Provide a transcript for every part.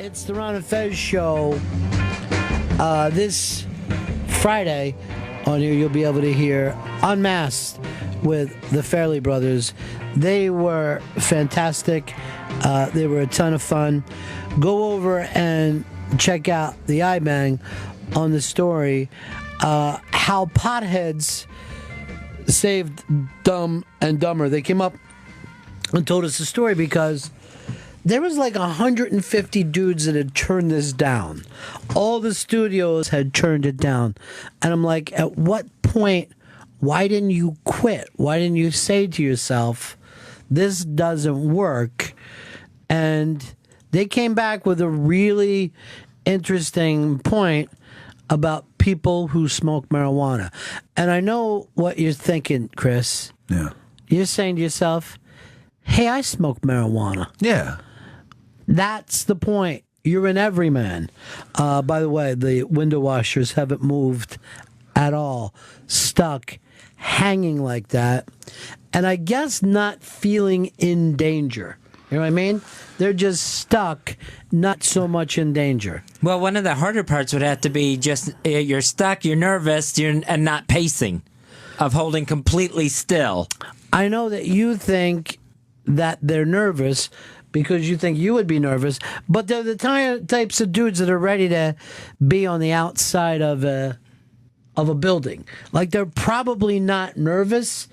It's the Ron and Fez show. This Friday on here, you'll be able to hear Unmasked with the Farrelly Brothers. They were fantastic. They were a ton of fun. Go over and check out the iBang on the story. How potheads saved Dumb and Dumber. They came up and told us the story because there was like 150 dudes that had turned this down. All the studios had turned it down. And I'm like, at what point, why didn't you quit? Why didn't you say to yourself, this doesn't work? And they came back with a really interesting point about people who smoke marijuana. And I know what you're thinking, Chris. Yeah. You're saying to yourself, hey, I smoke marijuana. Yeah. That's the point. You're an everyman. By the way, the window washers haven't moved at all. Stuck, hanging like that. And I guess not feeling in danger. You know what I mean? They're just stuck, not so much in danger. Well, one of the harder parts would have to be just you're stuck, you're nervous, and not pacing, of holding completely still. I know that you think that they're nervous because you think you would be nervous, but they're the types of dudes that are ready to be on the outside of a building. Like, they're probably not nervous.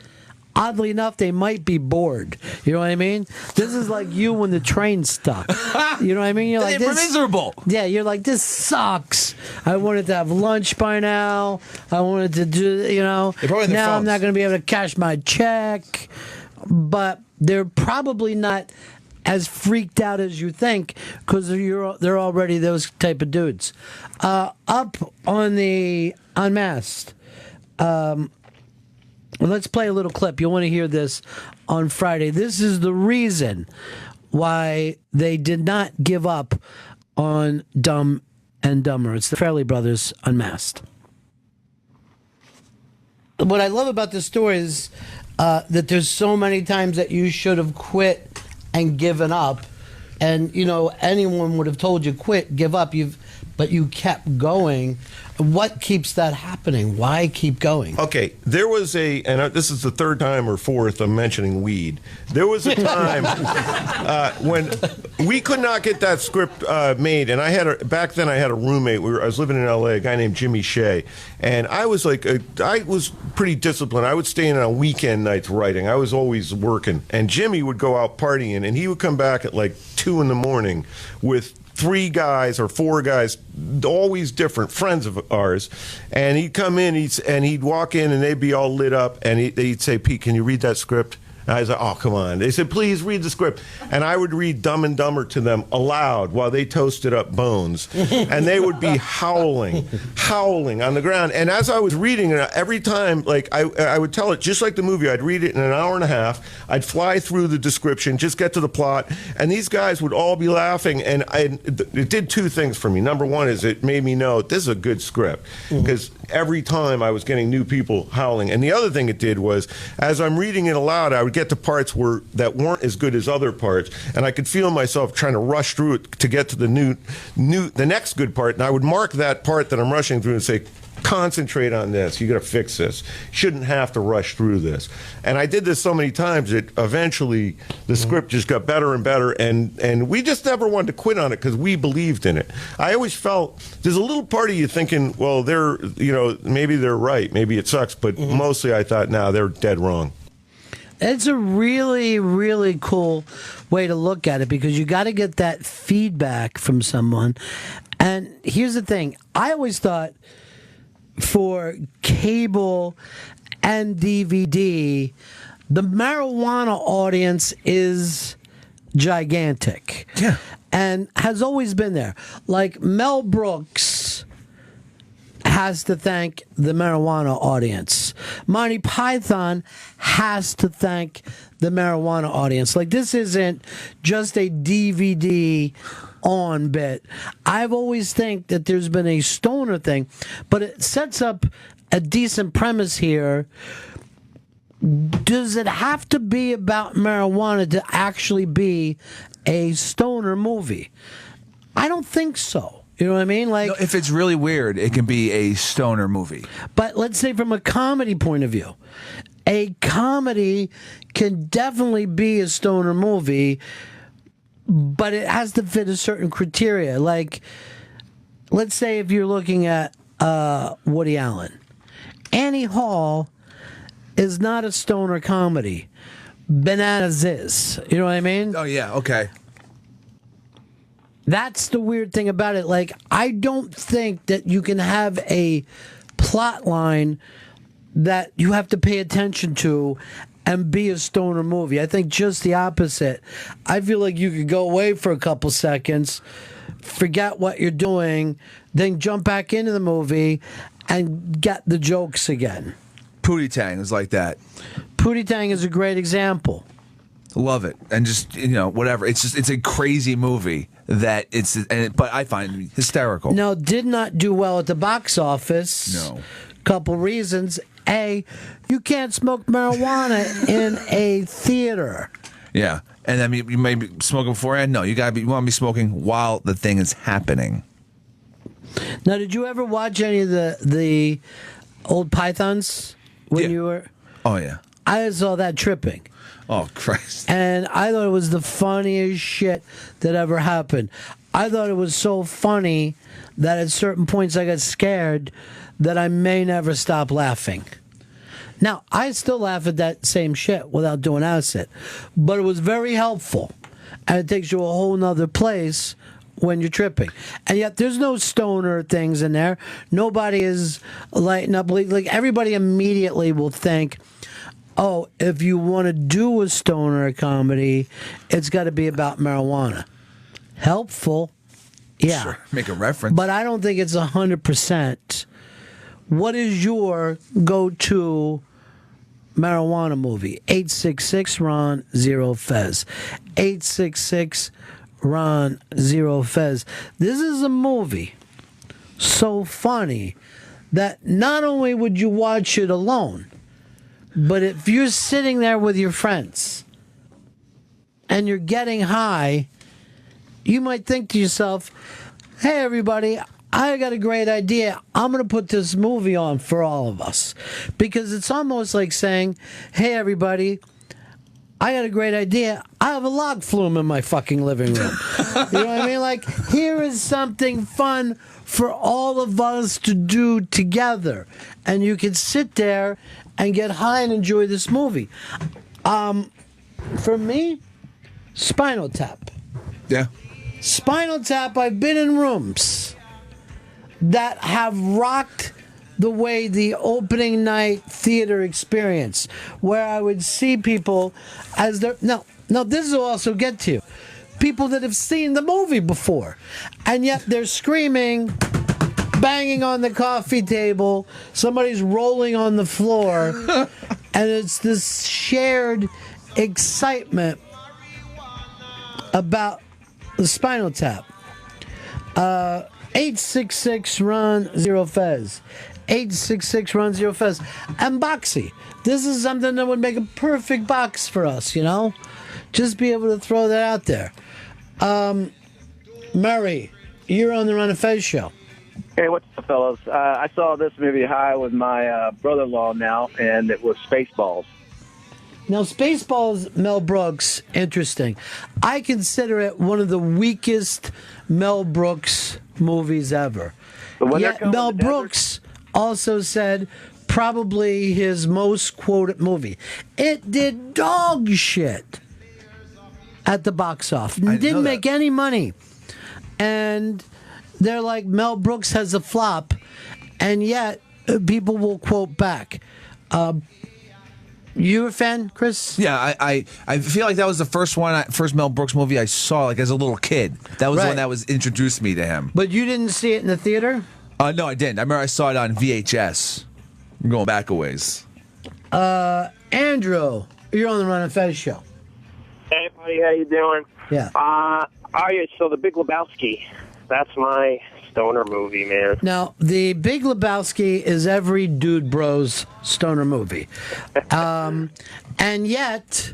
Oddly enough, they might be bored. You know what I mean? This is like you when the train's stuck. You know what I mean? You're like, They're this, miserable. Yeah, you're like, this sucks. I wanted to have lunch by now. I wanted to do, you know. Now I'm not going to be able to cash my check. But they're probably not as freaked out as you think because they're already those type of dudes. Up on the Unmasked. Let's play a little clip. You'll want to hear this on Friday. This is the reason why they did not give up on Dumb and Dumber. It's the Farrelly Brothers Unmasked. What I love about this story is that there's so many times that you should have quit and given up. And, you know, anyone would have told you, quit, give up, but you kept going. What keeps that happening? Why keep going? Okay, there was and this is the third time or fourth I'm mentioning weed. There was a time when we could not get that script made, and back then I had a roommate. I was living in L.A., a guy named Jimmy Shea, and I was I was pretty disciplined. I would stay in on weekend nights writing. I was always working, and Jimmy would go out partying, and he would come back at like 2 a.m. with 3 guys or 4 guys, always different, friends of ours. And he'd come in, he'd walk in, and they'd be all lit up, and he'd say, Pete, can you read that script? And I was like, oh, come on. They said, please read the script. And I would read Dumb and Dumber to them aloud while they toasted up bones. And they would be howling on the ground. And as I was reading it, every time, like, I would tell it just like the movie. I'd read it in an hour and a half. I'd fly through the description, just get to the plot. And these guys would all be laughing. And it did 2 things for me. Number one is it made me know this is a good script. Because every time I was getting new people howling. And the other thing it did was, as I'm reading it aloud, I would get to parts that weren't as good as other parts, and I could feel myself trying to rush through it to get to the the next good part, and I would mark that part that I'm rushing through and say, concentrate on this. You got to fix this. Shouldn't have to rush through this. And I did this so many times that eventually the script just got better and better, and we just never wanted to quit on it because we believed in it. I always felt there's a little part of you thinking, well, maybe they're right, maybe it sucks, but mostly I thought, nah, they're dead wrong. It's a really, really cool way to look at it because you got to get that feedback from someone. And here's the thing. I always thought for cable and DVD, the marijuana audience is gigantic. Yeah. And has always been there. Like Mel Brooks has to thank the marijuana audience. Monty Python has to thank the marijuana audience. Like, this isn't just a DVD on bit. I've always think that there's been a stoner thing, but it sets up a decent premise here. Does it have to be about marijuana to actually be a stoner movie? I don't think so. You know what I mean? Like, No, if it's really weird, it can be a stoner movie. but let's say from a comedy point of view, a comedy can definitely be a stoner movie, but it has to fit a certain criteria. Like, let's say if you're looking at Woody Allen, Annie Hall is not a stoner comedy. Bananas is. You know what I mean? Oh yeah, okay. That's the weird thing about it. Like, I don't think that you can have a plot line that you have to pay attention to and be a stoner movie. I think just the opposite. I feel like you could go away for a couple seconds, forget what you're doing, then jump back into the movie and get the jokes again. Pootie Tang is like that. Pootie Tang is a great example. Love it, and just whatever. It's a crazy movie that but I find it hysterical. Now, did not do well at the box office. No. Couple reasons. A, you can't smoke marijuana in a theater. Yeah, and I mean you may be smoking beforehand. No, you want to be smoking while the thing is happening. Now, did you ever watch any of the old Pythons when you were? Oh yeah. I saw that tripping. Oh Christ. And I thought it was the funniest shit that ever happened. I thought it was so funny that at certain points I got scared that I may never stop laughing. Now, I still laugh at that same shit without doing acid, but it was very helpful. And it takes you a whole nother place when you're tripping. And yet there's no stoner things in there. Nobody is lighting up. Like everybody immediately will think, oh, if you want to do a stoner comedy, it's got to be about marijuana. Helpful, yeah. Sure. Make a reference. But I don't think it's 100%. What is your go-to marijuana movie? 866-RON-0-FEZ. 866-RON-0-FEZ. This is a movie so funny that not only would you watch it alone, but if you're sitting there with your friends and you're getting high, you might think to yourself, hey, everybody, I got a great idea. I'm going to put this movie on for all of us. Because it's almost like saying, hey, everybody, I got a great idea. I have a log flume in my fucking living room. You know what I mean? Like, here is something fun for all of us to do together. And you can sit there and get high and enjoy this movie. For me, Spinal Tap. Yeah. Spinal Tap, I've been in rooms that have rocked the way the opening night theater experience, where I would see people as they're... Now, this will also get to you. People that have seen the movie before, and yet they're screaming, banging on the coffee table, somebody's rolling on the floor, and it's this shared excitement about the Spinal Tap. 866-RON-0-FEZ. 866-RON-0-FEZ. And Boxy. This is something that would make a perfect box for us, you know? Just be able to throw that out there. Murray, you're on the Ron and Fez show. Hey, what's up, fellas? I saw this movie high with my brother-in-law now, and it was Spaceballs. Now, Spaceballs, Mel Brooks, interesting. I consider it one of the weakest Mel Brooks movies ever. Yet Mel Brooks also said probably his most quoted movie. It did dog shit at the box office. It didn't make any money. And they're like, Mel Brooks has a flop, and yet people will quote back. You a fan, Chris? Yeah, I feel like that was the first Mel Brooks movie I saw, like as a little kid. That was the one that was introduced me to him. But you didn't see it in the theater? No, I didn't. I remember I saw it on VHS. I'm going back a ways. Andrew, you're on the Ron and Fez show. Hey, buddy, how you doing? Yeah. So The Big Lebowski. That's my stoner movie, man. Now, The Big Lebowski is every dude bro's stoner movie. And yet,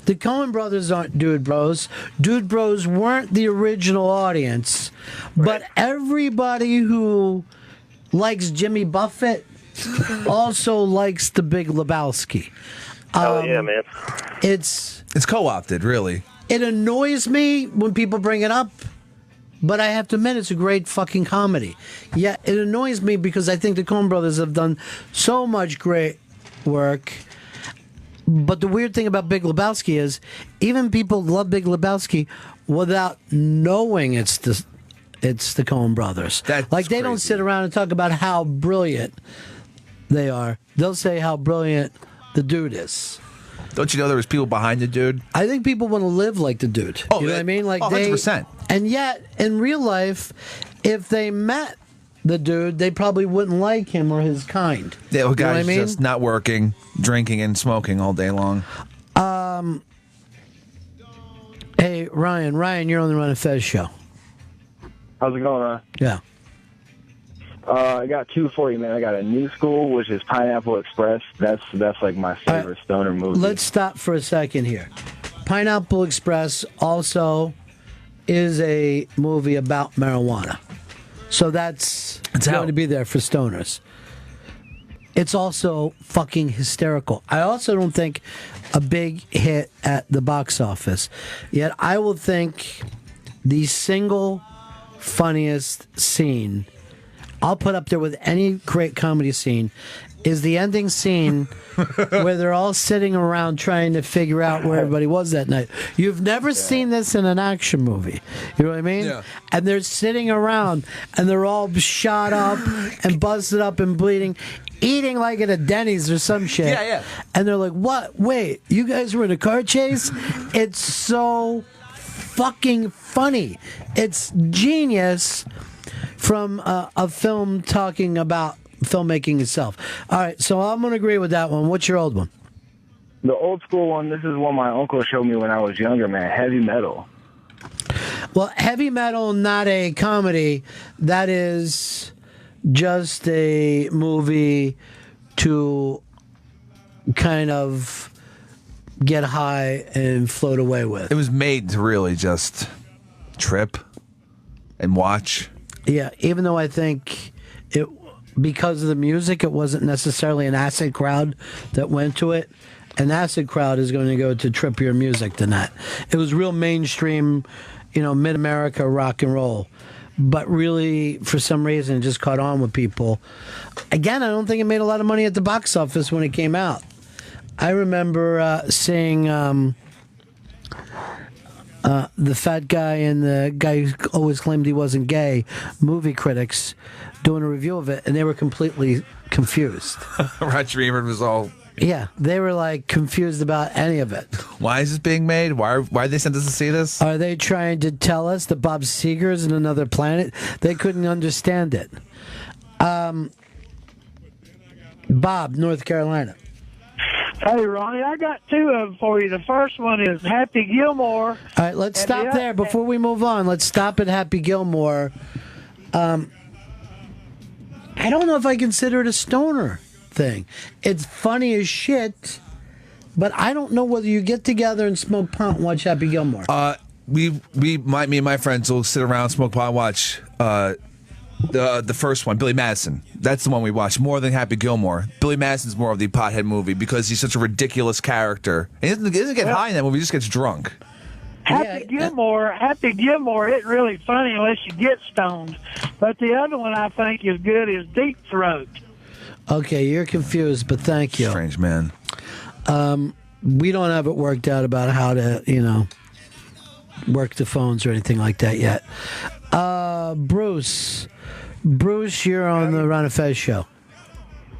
The Coen brothers aren't Dude Bros. Dude Bros weren't the original audience, but everybody who likes Jimmy Buffett also likes The Big Lebowski. Oh yeah, man. It's co-opted, really. It annoys me when people bring it up, but I have to admit it's a great fucking comedy. Yeah, it annoys me because I think the Coen brothers have done so much great work. But the weird thing about Big Lebowski is even people love Big Lebowski without knowing it's the Coen brothers. That's like they don't crazy. sit around and talk about how brilliant they are. They'll say how brilliant the dude is. Don't you know there was people behind the dude? I think people want to live like the dude. Oh, you know what I mean? Like 100%. And yet, in real life, if they met the dude, they probably wouldn't like him or his kind. Yeah, well, You know what guys I mean? just not working, drinking, and smoking all day long. Hey, Ryan, you're on the Run of Fez show. How's it going, Ron? Yeah. I got two for you, man. I got a New School, which is Pineapple Express. That's like my favorite stoner movie. Let's stop for a second here. Pineapple Express also is a movie about marijuana. So that's going to be there for stoners. It's also fucking hysterical. I also don't think a big hit at the box office. Yet I will think the single funniest scene I'll put up there with any great comedy scene is the ending scene where they're all sitting around trying to figure out where everybody was that night. You've never seen this in an action movie. You know what I mean? Yeah. And they're sitting around and they're all shot up and busted up and bleeding, eating like at a Denny's or some shit. Yeah, yeah. And they're like, what? Wait, you guys were in a car chase? It's so fucking funny. It's genius from a film talking about filmmaking itself. All right, so I'm going to agree with that one. What's your old one? The old school one, this is what my uncle showed me when I was younger, man. Heavy Metal. Well, Heavy Metal, not a comedy. That is just a movie to kind of get high and float away with. It was made to really just trip and watch. Yeah, even though I think it, because of the music, it wasn't necessarily an acid crowd that went to it. An acid crowd is going to go to trippier music than that. It was real mainstream, mid-America rock and roll. But really, for some reason, it just caught on with people. Again, I don't think it made a lot of money at the box office when it came out. I remember seeing the fat guy and the guy who always claimed he wasn't gay, movie critics, doing a review of it, and they were completely confused. Roger Ebert was all... Yeah, they were like confused about any of it. Why is this being made? Why they sent us to see this? Are they trying to tell us that Bob Seger's in another planet? They couldn't understand it. Bob, North Carolina. Hey, Ronnie, I got two of them for you. The first one is Happy Gilmore. All right, let's stop there before we move on. Let's stop at Happy Gilmore. I don't know if I consider it a stoner thing. It's funny as shit, but I don't know whether you get together and smoke pot and watch Happy Gilmore. Me and my friends will sit around, smoke pot, and watch the first one, Billy Madison. That's the one we watch more than Happy Gilmore. Billy Madison's more of the pothead movie because he's such a ridiculous character. He doesn't get high in that movie; he just gets drunk. Happy Gilmore isn't really funny unless you get stoned. But the other one I think is good is Deep Throat. Okay, you're confused, but thank you. Strange man. We don't have it worked out about how to, work the phones or anything like that yet. Bruce, you're on the Ron and Fez show.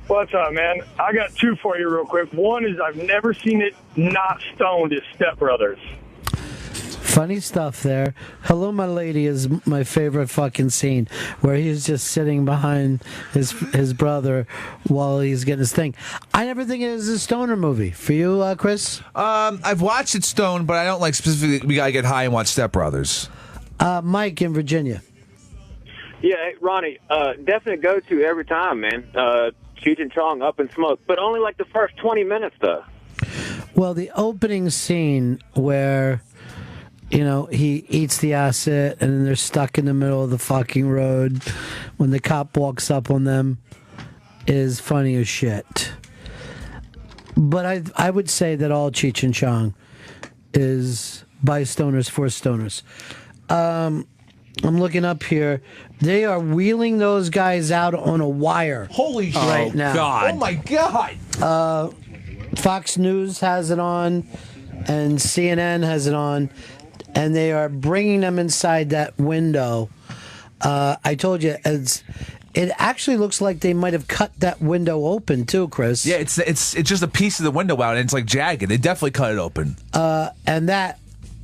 What's up, man? I got two for you real quick. One is I've never seen it not stoned is Step Brothers. Funny stuff there. Hello, My Lady is my favorite fucking scene where he's just sitting behind his brother while he's getting his thing. I never think it is a stoner movie. For you, Chris? I've watched it stoned, but I don't like specifically we gotta get high and watch Step Brothers. Mike in Virginia. Yeah, hey, Ronnie, definite go-to every time, man. Cheech and Chong, Up in Smoke, but only like the first 20 minutes, though. Well, the opening scene where, he eats the acid and then they're stuck in the middle of the fucking road when the cop walks up on them is funny as shit. But I would say that all Cheech and Chong is by stoners for stoners. I'm looking up here. They are wheeling those guys out on a wire. Holy shit. Right now. God. Oh, my God. Fox News has it on, and CNN has it on, and they are bringing them inside that window. I told you, it actually looks like they might have cut that window open too, Chris. Yeah, it's just a piece of the window out, and it's like jagged. They definitely cut it open. And that,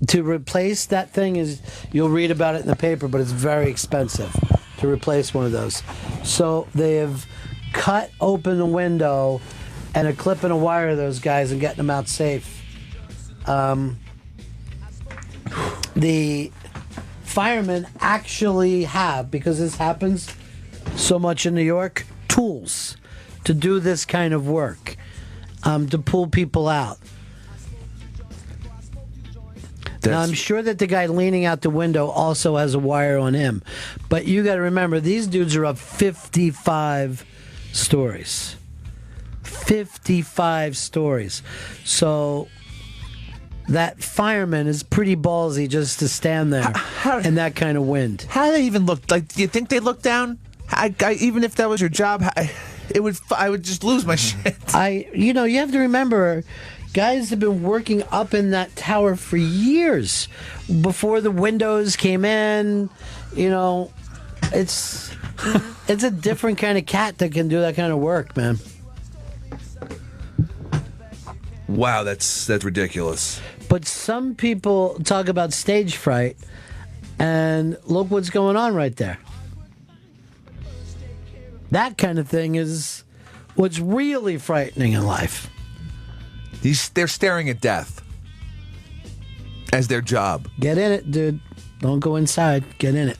to replace that thing is, you'll read about it in the paper, but it's very expensive to replace one of those. So they have cut open the window and a clip and a wire of those guys and getting them out safe. The firemen actually have, because this happens so much in New York, tools to do this kind of work, to pull people out. Now, I'm sure that the guy leaning out the window also has a wire on him. But you got to remember, these dudes are up 55 stories. 55 stories. So that fireman is pretty ballsy just to stand there in that kind of wind. How do they even look? Like, do you think they look down? Even if that was your job, I would just lose my shit. You have to remember, guys have been working up in that tower for years before the windows came in. It's a different kind of cat that can do that kind of work, man. Wow, that's ridiculous. But some people talk about stage fright, and look what's going on right there. That kind of thing is what's really frightening in life. They're staring at death as their job. Get in it, dude. Don't go inside. Get in it.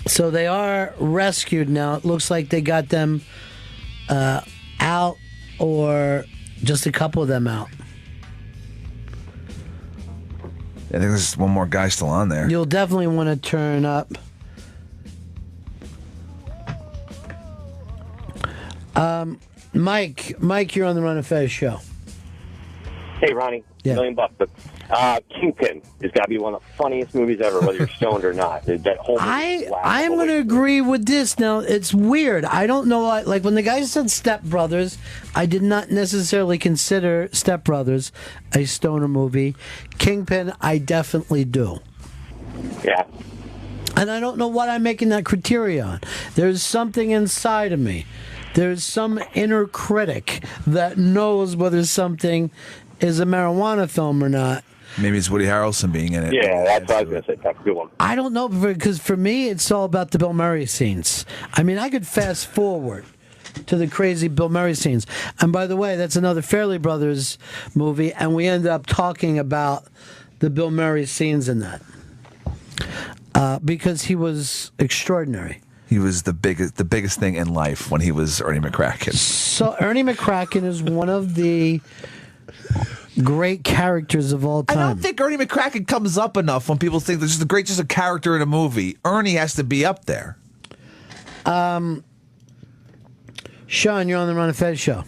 So they are rescued now. It looks like they got them out, or just a couple of them out. I think there's one more guy still on there. You'll definitely want to turn up. Mike, you're on the Run of Fez show. Hey, Ronnie. Yeah. $1 million. Kingpin has got to be one of the funniest movies ever, whether you're stoned or not. That whole movie I'm going to agree with this. Now, it's weird. I don't know. Like, when the guy said Step Brothers, I did not necessarily consider Step Brothers a stoner movie. Kingpin, I definitely do. Yeah. And I don't know what I'm making that criteria on. There's something inside of me. There's some inner critic that knows whether something is a marijuana film or not. Maybe it's Woody Harrelson being in it. Yeah, that's what I was going to say. That's a good one. I don't know, because for me, it's all about the Bill Murray scenes. I mean, I could fast forward to the crazy Bill Murray scenes. And by the way, that's another Farrelly Brothers movie, and we ended up talking about the Bill Murray scenes in that. Because he was extraordinary. He was the biggest thing in life when he was Ernie McCracken. So Ernie McCracken is one of the great characters of all time. I don't think Ernie McCracken comes up enough when people think there's just a character in a movie. Ernie has to be up there. Sean, you're on the Ron and Fez show.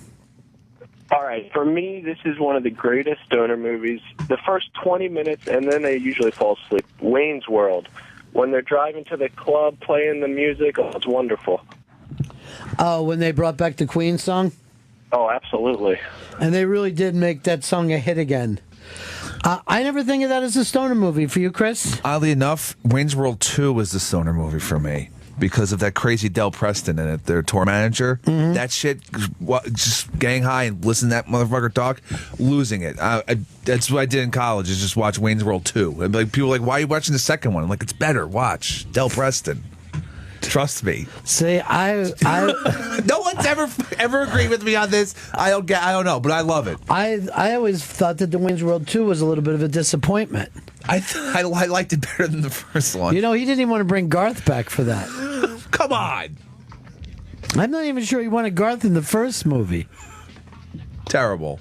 All right, for me, this is one of the greatest stoner movies. The first 20 minutes, and then they usually fall asleep. Wayne's World. When they're driving to the club, playing the music, it's wonderful. Oh, when they brought back the Queen song? Oh, absolutely. And they really did make that song a hit again. I never think of that as a stoner movie. For you, Chris? Oddly enough, Wayne's World 2 was the stoner movie for me because of that crazy Del Preston in it, their tour manager. Mm-hmm. That shit, just getting high and listening to that motherfucker talk, losing it. That's what I did in college, is just watch Wayne's World 2. And like, people are like, why are you watching the second one? I'm like, it's better. Watch Del Preston. Trust me. See, I no one's ever agreed with me on this. I don't know, but I love it. I always thought that the Wayne's World 2 was a little bit of a disappointment. I liked it better than the first one. You know, he didn't even want to bring Garth back for that. Come on. I'm not even sure he wanted Garth in the first movie. Terrible.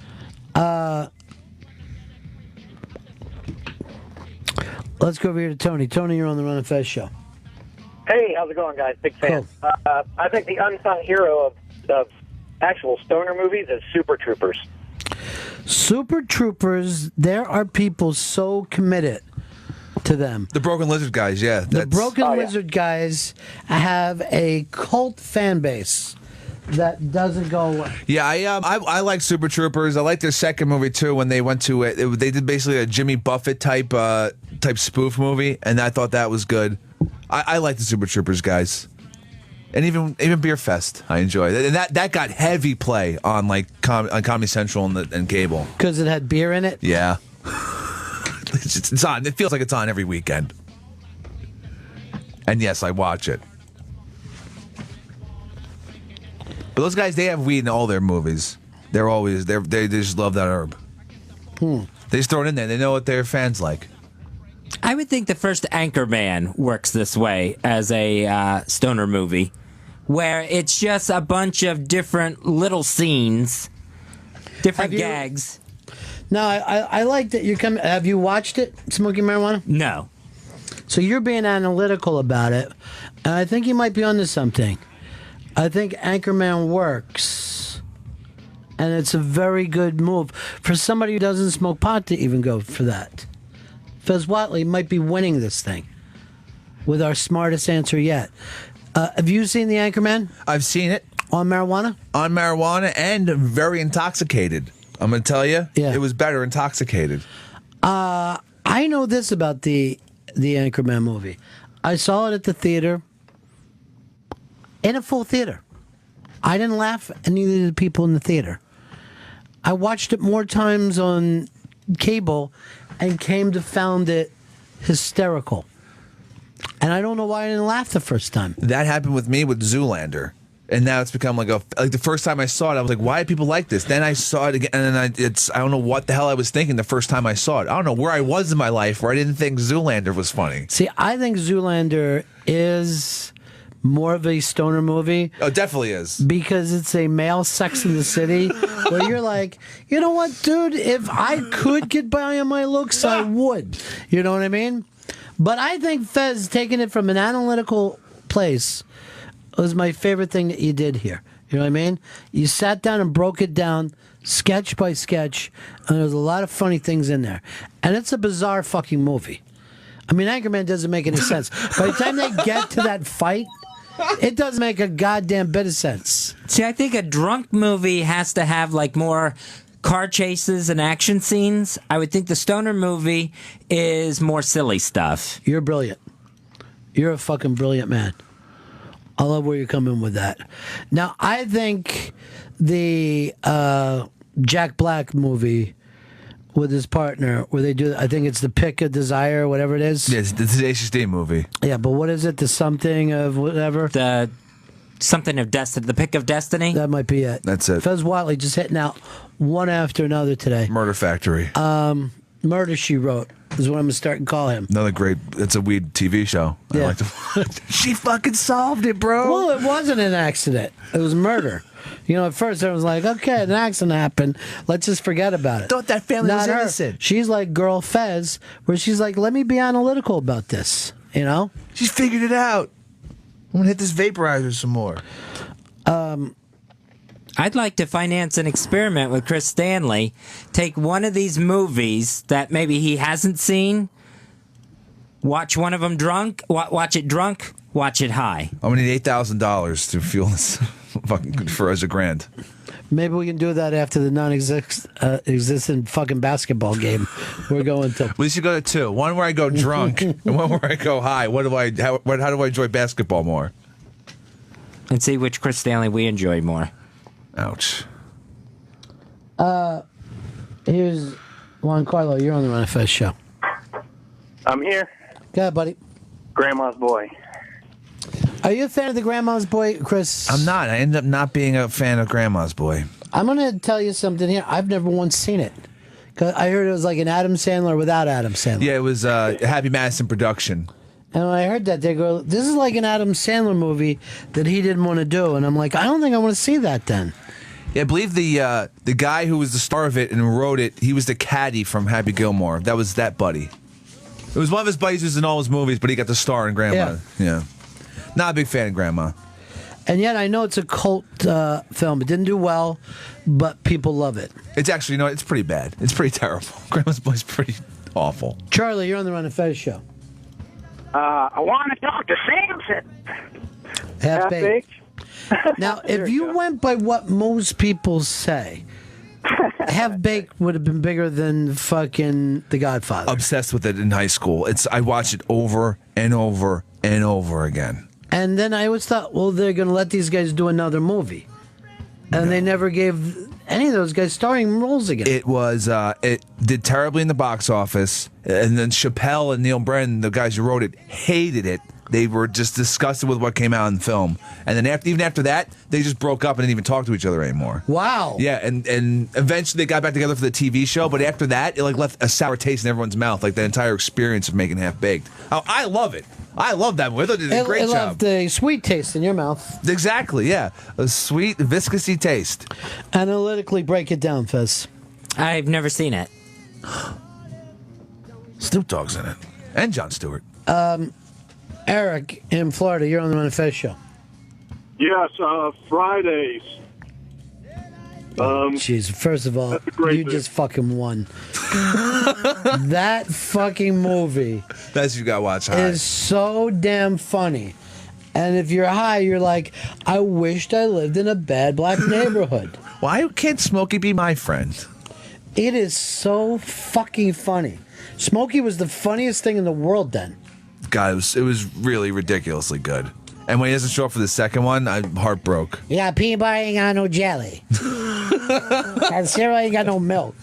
Let's go over here to Tony. Tony, you're on the Run and Fez show. Hey, how's it going, guys? Big fan. Cool. I think the unsung hero of actual stoner movies is Super Troopers. Super Troopers, there are people so committed to them. The Broken Lizard guys, yeah. The Broken Lizard guys have a cult fan base that doesn't go away. Yeah, I like Super Troopers. I like their second movie too. When they went to it, they did basically a Jimmy Buffett type spoof movie, and I thought that was good. I like the Super Troopers guys, and even Beer Fest I enjoy, and that got heavy play on on Comedy Central and cable because it had beer in it. Yeah, it's on. It feels like it's on every weekend, and yes, I watch it. But those guys, they have weed in all their movies. They just love that herb. They just throw it in there. They know what their fans like. I would think the first Anchorman works this way as a stoner movie, where it's just a bunch of different little scenes, different gags. No, I like that you're coming. Have you watched it, Smoking Marijuana? No. So you're being analytical about it, and I think you might be onto something. I think Anchorman works, and it's a very good move for somebody who doesn't smoke pot to even go for that. Fez Whatley might be winning this thing with our smartest answer yet. Have you seen the Anchorman? I've seen it. On marijuana? On marijuana and very intoxicated. I'm going to tell you, it was better intoxicated. I know this about the Anchorman movie. I saw it at the theater, in a full theater. I didn't laugh, and neither did the people in the theater. I watched it more times on cable and came to found it hysterical. And I don't know why I didn't laugh the first time. That happened with me with Zoolander. And now it's become like the first time I saw it, I was like, why do people like this? Then I saw it again, and then I don't know what the hell I was thinking the first time I saw it. I don't know where I was in my life where I didn't think Zoolander was funny. See, I think Zoolander is more of a stoner movie. Oh, definitely is. Because it's a male Sex in the City where you're like, you know what, dude? If I could get by on my looks, I would. You know what I mean? But I think Fez, taking it from an analytical place, was my favorite thing that you did here. You know what I mean? You sat down and broke it down, sketch by sketch, and there's a lot of funny things in there. And it's a bizarre fucking movie. I mean, Anchorman doesn't make any sense. By the time they get to that fight, it doesn't make a goddamn bit of sense. See, I think a drunk movie has to have more car chases and action scenes. I would think the stoner movie is more silly stuff. You're brilliant. You're a fucking brilliant man. I love where you're coming with that. Now, I think the Jack Black movie with his partner, where they do, I think it's the Pick of Desire, or whatever it is. Yeah, it's the Tenacious D movie. Yeah, but what is it? The something of whatever? The something of destiny. The Pick of Destiny? That might be it. That's it. Fez Whatley just hitting out one after another today. Murder Factory. Murder, She Wrote is what I'm going to start and call him. Another great, it's a weed TV show. Yeah. I like to, she fucking solved it, bro. Well, it wasn't an accident. It was murder. You know, at first I was like, okay, an accident happened. Let's just forget about it. Thought that family was Not her. innocent. She's like girl Fez, where she's like, let me be analytical about this. You know? She's figured it out. I'm going to hit this vaporizer some more. I'd like to finance an experiment with Chris Stanley. Take one of these movies that maybe he hasn't seen, watch one of them drunk, watch it drunk, watch it high. I'm going to need $8,000 to fuel this fucking for as a grand. Maybe we can do that after the non-existent fucking basketball game we're going to. At least you go to two. One where I go drunk and one where I go high. How do I enjoy basketball more? And see which Chris Stanley we enjoy more. Ouch. Here's Juan Carlo. You're on the Run of Fez show. I'm here. Go ahead, buddy. Grandma's Boy. Are you a fan of the Grandma's Boy, Chris? I'm not. I ended up not being a fan of Grandma's Boy. I'm going to tell you something here. I've never once seen it. 'Cause I heard it was like an Adam Sandler without Adam Sandler. Yeah, it was Happy Madison production. And when I heard that, they go, this is like an Adam Sandler movie that he didn't want to do. And I'm like, I don't think I want to see that then. Yeah, I believe the guy who was the star of it and wrote it, he was the caddy from Happy Gilmore. That was that buddy. It was one of his buddies who's in all his movies, but he got the star in Grandma. Yeah. Not a big fan of Grandma. And yet I know it's a cult film. It didn't do well, but people love it. It's actually, it's pretty bad. It's pretty terrible. Grandma's Boy's pretty awful. Charlie, you're on the Ron and Fez show. I want to talk to Samson. Half-baked. Now, if you went by what most people say, Half-Baked would have been bigger than fucking The Godfather. Obsessed with it in high school. I watched it over and over and over again. And then I always thought, well, they're going to let these guys do another movie. And they never gave any of those guys starring roles again. It did terribly in the box office. And then Chappelle and Neil Brennan, the guys who wrote it, hated it. They were just disgusted with what came out in the film. And then even after that, they just broke up and didn't even talk to each other anymore. Wow. Yeah, and eventually they got back together for the TV show, but after that, it left a sour taste in everyone's mouth, the entire experience of making Half-Baked. Oh, I love it. I love that movie. I thought they did a great job. It left a sweet taste in your mouth. Exactly, yeah. A sweet, viscousy taste. Analytically break it down, Fez. I've never seen it. Snoop Dogg's in it. And Jon Stewart. Eric in Florida, you're on the Ron and Fez show. Yes, Fridays. Jeez, first of all, you just fucking won. That fucking movie That's you gotta watch high. is so damn funny. And if you're high, you're like, I wished I lived in a bad black neighborhood. Why can't Smokey be my friend? It is so fucking funny. Smokey was the funniest thing in the world then. God, it was really ridiculously good. And when he doesn't show up for the second one, I'm heartbroken. You got peanut butter, ain't got no jelly. Got cereal, ain't got no milk.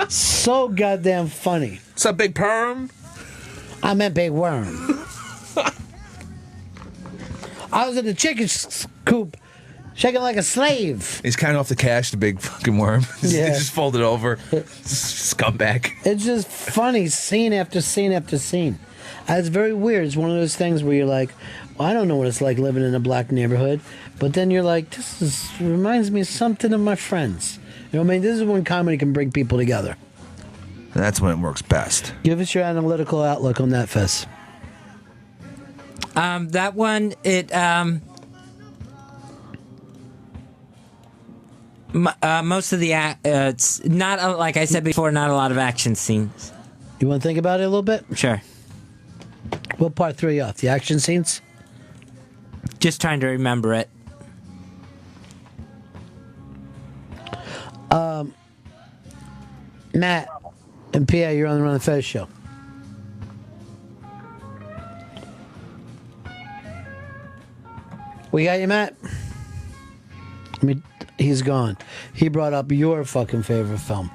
So goddamn funny. What's up, Big Perm? I meant Big Worm. I was in the chicken coop, shaking like a slave. He's counting off the cash, the big fucking worm. Yeah. He just folded over. Scumbag. It's just funny, scene after scene after scene. It's very weird. It's one of those things where you're like, well, I don't know what it's like living in a black neighborhood. But then you're like, this reminds me of something of my friends. You know what I mean? This is when comedy can bring people together. And that's when it works best. Give us your analytical outlook on that, Fez. That one, most of the it's not like I said before, not a lot of action scenes. You want to think about it a little bit? Sure. What part threw you off? The action scenes? Just trying to remember it. Matt and PA, you're on the Ron and Fez show. We got you, Matt? He's gone. He brought up your fucking favorite film.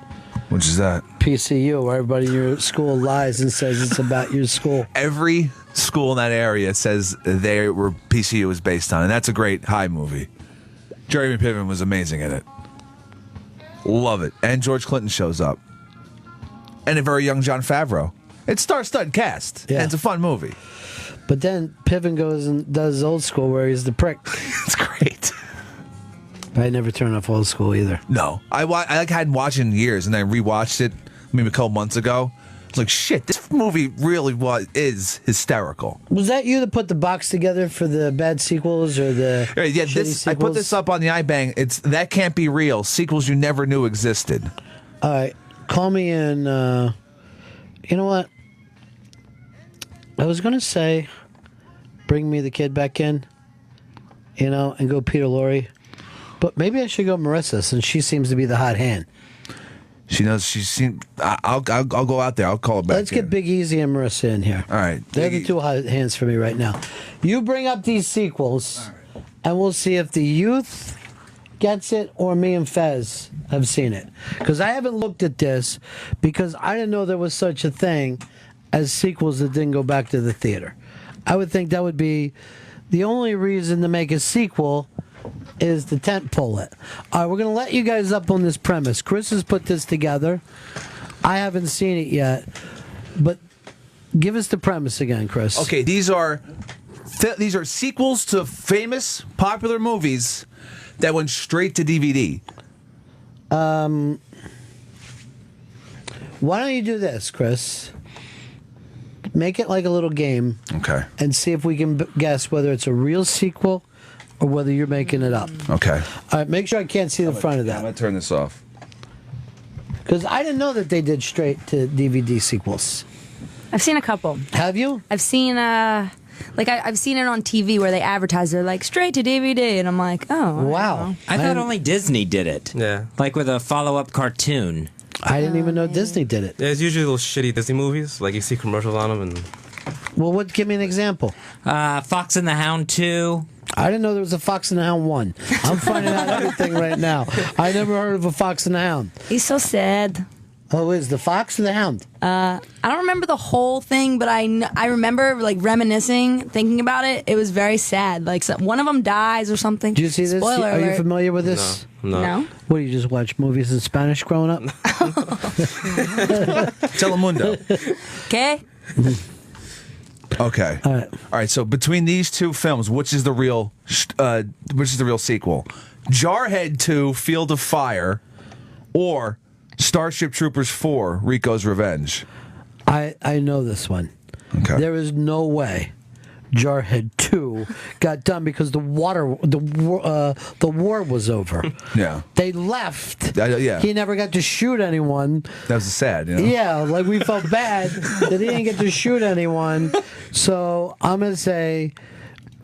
Which is that? PCU, where everybody in your school lies and says it's about your school. Every school in that area says PCU was based on, and that's a great high movie. Jeremy Piven was amazing in it. Love it. And George Clinton shows up. And a very young Jon Favreau. It's star-studded cast. Yeah. And it's a fun movie. But then Piven goes and does old school where he's the prick. It's great. I never turn off old school either. No. I hadn't watched it in years, and I rewatched it maybe a couple months ago. I was like, shit, this movie really is hysterical. Was that you that put the box together for the bad sequels or the Yeah, shitty sequels? I put this up on the iBang. It's That Can't Be Real. Sequels you never knew existed. All right. Call me in. You know what? I was going to say, bring me the kid back in, and go Peter Lorre. But maybe I should go Marissa, since she seems to be the hot hand. She knows she's seen. I'll go out there. I'll call her back. Let's get Big Easy and Marissa in here. All right. They're the two hot hands for me right now. You bring up these sequels, and we'll see if the youth gets it or me and Fez have seen it. Because I haven't looked at this because I didn't know there was such a thing as sequels that didn't go back to the theater. I would think that would be the only reason to make a sequel is to tent pole it. All right, we're going to let you guys up on this premise. Chris has put this together. I haven't seen it yet, but give us the premise again, Chris. Okay, these are sequels to famous, popular movies that went straight to DVD. Why don't you do this, Chris? Make it like a little game. Okay. And see if we can guess whether it's a real sequel or whether you're making it up. Okay. All right, make sure I can't see the front of I'm that. going to turn this off. Because I didn't know that they did straight to DVD sequels. I've seen a couple. Have you? I've seen I've seen it on TV where they advertise. They're like straight to DVD, and I'm like, oh wow. I thought only Disney did it. Yeah. Like with a follow-up cartoon. I didn't even know Disney did it. Yeah, it's usually those shitty Disney movies. Like you see commercials on them, and Well, give me an example. Fox and the Hound 2. I didn't know there was a Fox and the Hound 1. I'm finding out everything right now. I never heard of a Fox and the Hound. He's so sad. Oh, is the Fox and the Hound? I don't remember the whole thing, but I remember like reminiscing, thinking about it. It was very sad. Like one of them dies or soming. Did you see this? Spoiler Are you alert. familiar with this? No. What, do you just watch movies in Spanish growing up? Telemundo. Okay. Okay. All right. So between these two films, which is the real sequel? Jarhead 2: Field of Fire, or Starship Troopers 4: Rico's Revenge? I know this one. Okay. There is no way Jarhead 2 got done because the war was over. Yeah. They left. Yeah. He never got to shoot anyone. That was sad. You know? Yeah, like we felt bad that he didn't get to shoot anyone. So I'm gonna say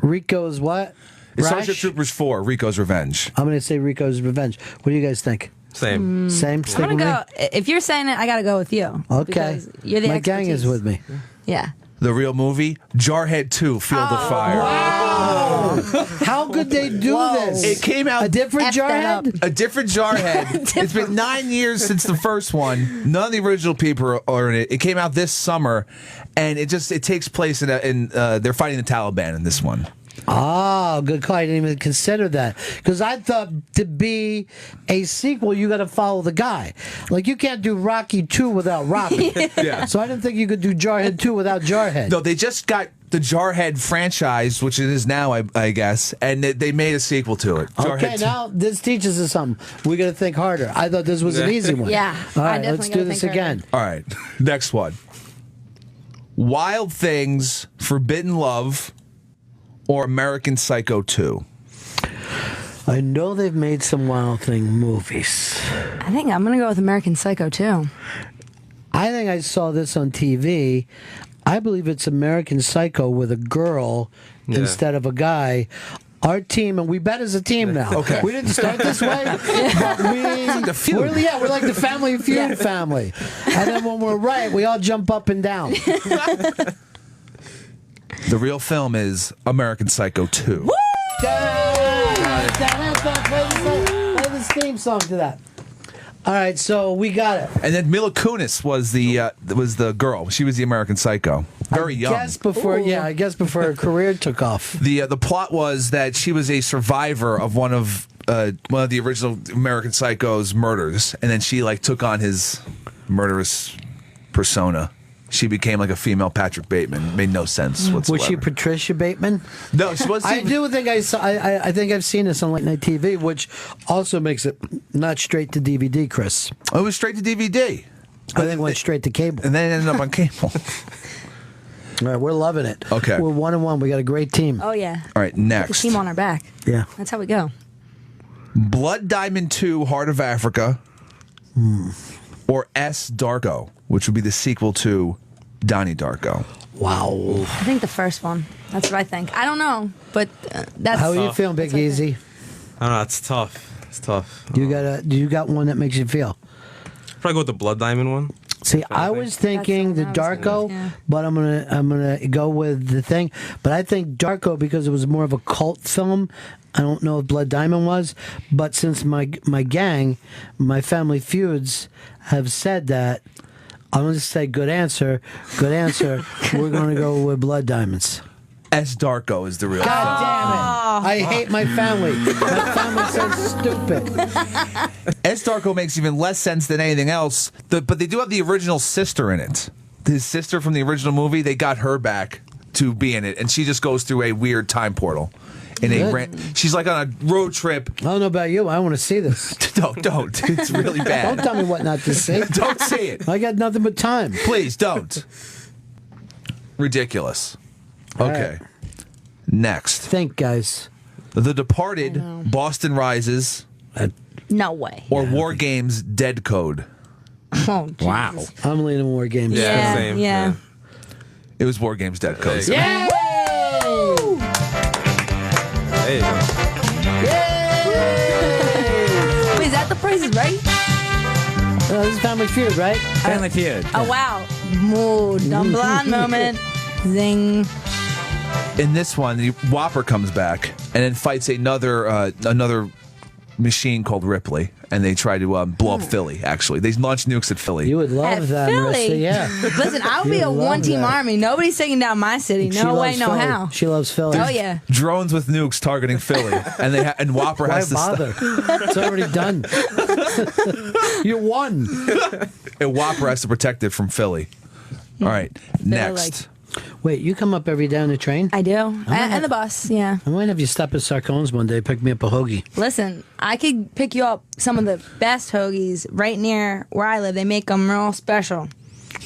Rico's what? It's Starship Troopers 4: Rico's Revenge. I'm gonna say Rico's Revenge. What do you guys think? Same. Same. I'm gonna go. If you're saying it, I gotta go with you. Okay. Because you're the My gang is with me. Yeah. The real movie, Jarhead 2: Field of Fire. Wow! How could they do this? It came out a different Jarhead. A different Jarhead. It's been 9 years since the first one. None of the original people are in it. It came out this summer, and it takes place in they're fighting the Taliban in this one. Oh, good call. I didn't even consider that. Because I thought to be a sequel, you got to follow the guy. Like, you can't do Rocky 2 without Rocky. Yeah. So I didn't think you could do Jarhead 2 without Jarhead. No, they just got the Jarhead franchise, which it is now, I guess, and they made a sequel to it. Okay, Jarhead 2. now this teaches us something. We got to think harder. I thought this was an easy one. Yeah, All I right, definitely let's gotta do this think harder. again. All right, next one. Wild Things, Forbidden Love, or American Psycho 2? I know they've made some Wild Thing movies. I think I'm gonna go with American Psycho too. I think I saw this on TV. I believe it's American Psycho with a girl instead of a guy. Our team, and we bet as a team now. Okay. We didn't start this way, but we're like the Family Feud family. And then when we're right, we all jump up and down. The real film is American Psycho 2. Woo! Play this theme song to that. All right, so we got it. And then Mila Kunis was the girl. She was the American Psycho. Very young. I guess before her career took off. The plot was that she was a survivor of one of the original American Psycho's murders, and then she took on his murderous persona. She became like a female Patrick Bateman. Made no sense whatsoever. Was she Patricia Bateman? No, she was. I do think I saw. I think I've seen this on late night TV, which also makes it not straight to DVD, Chris. It was straight to DVD. I think it went straight to cable, and then it ended up on cable. All right, we're loving it. Okay, we're 1-1. We got a great team. Oh yeah. All right, next. The team on our back. Yeah, that's how we go. Blood Diamond 2: Heart of Africa, or S. Darko, which would be the sequel to Donnie Darko. Wow. I think the first one. That's what I think. I don't know, but that's. How are you feeling, Big Easy? I don't know. It's tough. It's tough. You got one that makes you feel? Probably go with the Blood Diamond one. See, I was thinking the Darko, but I'm gonna go with the thing. But I think Darko because it was more of a cult film. I don't know if Blood Diamond was, but since my gang, my Family Feuds, have said that, I'm going to say good answer. Good answer. We're going to go with Blood Diamonds. S. Darko is the real. God damn it! I hate my family. My family's so stupid. S. Darko makes even less sense than anything else. But they do have the original sister in it. His sister from the original movie. They got her back to be in it, and she just goes through a weird time portal. She's like on a road trip. I don't know about you. I want to see this. Don't. It's really bad. Don't tell me what not to see. Don't see it. I got nothing but time. Please don't. Ridiculous. Okay. Right. Next. Think, guys. The Departed, Boston Rises. No way. Or War Games Dead Code. Oh, wow. I'm leaning War Games. Yeah, same. Yeah. It was War Games Dead Code. Yeah! There you go. Wait, is that the Price is Right? This is Family Feud, right? Family Feud. Oh, wow. Moo, dumb blonde moment. Zing. In this one, the Whopper comes back and then fights another machine called Ripley, and they try to blow up Philly. Actually, they launch nukes at Philly. You would love At that, Philly? Marissa. Yeah. Listen, I would be a You love one-team that. army. Nobody's taking down my city. She No way, loves no Philly. how. She loves Philly. Oh, yeah. Drones with nukes targeting Philly, and and Whopper Why has to bother? It's already done. You won. and Whopper has to protect it from Philly. All right, next. Wait, you come up every day on the train? I do. And the bus, yeah. I might have you stop at Sarcone's one day, pick me up a hoagie. Listen, I could pick you up some of the best hoagies right near where I live. They make them real special.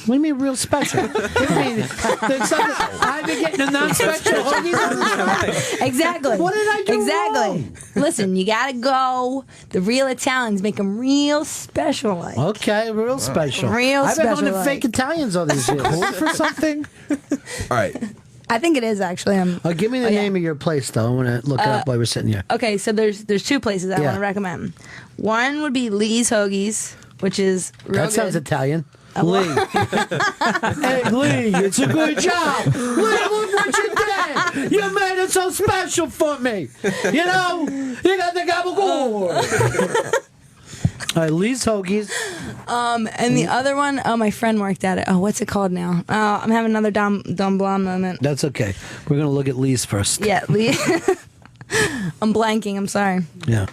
What do you mean real special? What do you mean? I've been getting a non-special hoagie. Exactly. What did I do Exactly. Listen, you gotta go. The real Italians make them real special. Like. Okay, real special. Real I've been going to special, fake Italians all these years. Code for something? All right. I think it is actually. Give me the name of your place, though. I want to look it up while we're sitting here. Okay, so there's two places I want to recommend. One would be Lee's Hoagies, which is real That sounds good. Italian. Lee. Hey, Lee, it's a good job. Lee, look what you did. You made it so special for me. You know, you got the gabagool. All right, Lee's Hoagies. And the other one, my friend worked at it. Oh, what's it called now? I'm having another dumb blonde moment. That's okay. We're going to look at Lee's first. Yeah, Lee. I'm blanking. I'm sorry. Yeah.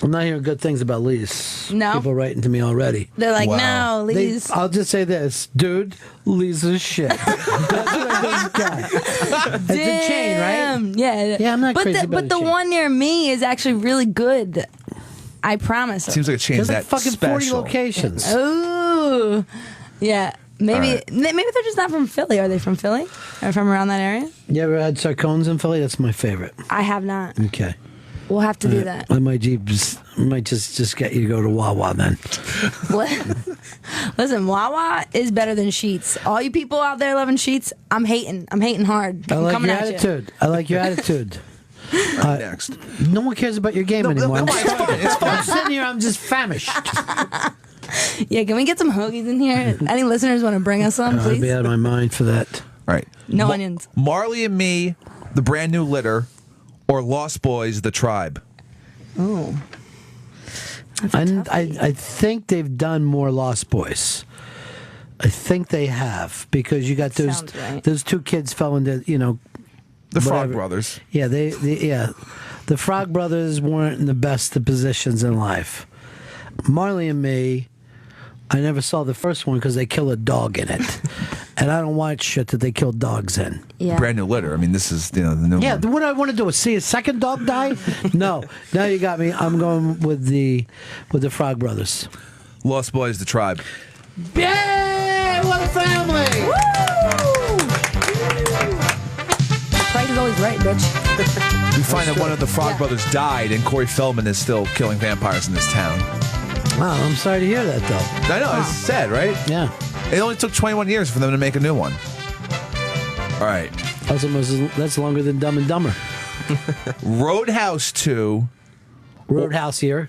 I'm not hearing good things about Lee's. No? People writing to me already. They're like, no, Lee's. I'll just say this. Dude, Lee's is shit. That's what I got. It's a chain, right? Yeah. Yeah, I'm not crazy about But a the chain. one near me is actually really good. I promise. Seems like a chain There's that like fucking 40 special. locations. Ooh. Yeah. Maybe right. maybe they're just not from Philly. Are they from Philly? Or from around that area? You ever had Sarcone's in Philly? That's my favorite. I have not. Okay. We'll have to do that. I might just get you to go to Wawa then. Listen, Wawa is better than Sheets. All you people out there loving Sheets, I'm hating. I'm hating hard. I I'm like coming your at you. attitude. I like your attitude. Next. No one cares about your game anymore. it's fine. It's fine. I'm sitting here. I'm just famished. Yeah, can we get some hoagies in here? Any listeners want to bring us some, I'd please? be out of my mind for that. All right. No onions. Marley and Me, The Brand New Litter, or Lost Boys, The Tribe. Oh. I think they've done more Lost Boys. I think they have because you got those Sounds right. those two kids fell into The Frog whatever. Brothers. Yeah, the Frog Brothers weren't in the best of positions in life. Marley and Me, I never saw the first one because they kill a dog in it, and I don't watch shit that they kill dogs in. Yeah. Brand New Litter. I mean, this is the new Yeah, one. what I want to do is see a second dog die. No, now you got me. I'm going with the Frog Brothers. Lost Boys, The Tribe. Yay! What a family! Price is always right, bitch. You find that one of the Frog Brothers died, and Corey Feldman is still killing vampires in this town. Wow, I'm sorry to hear that, though. I know, it's sad, right? Yeah. It only took 21 years for them to make a new one. All right. That's longer than Dumb and Dumber. Roadhouse 2. Roadhouse here.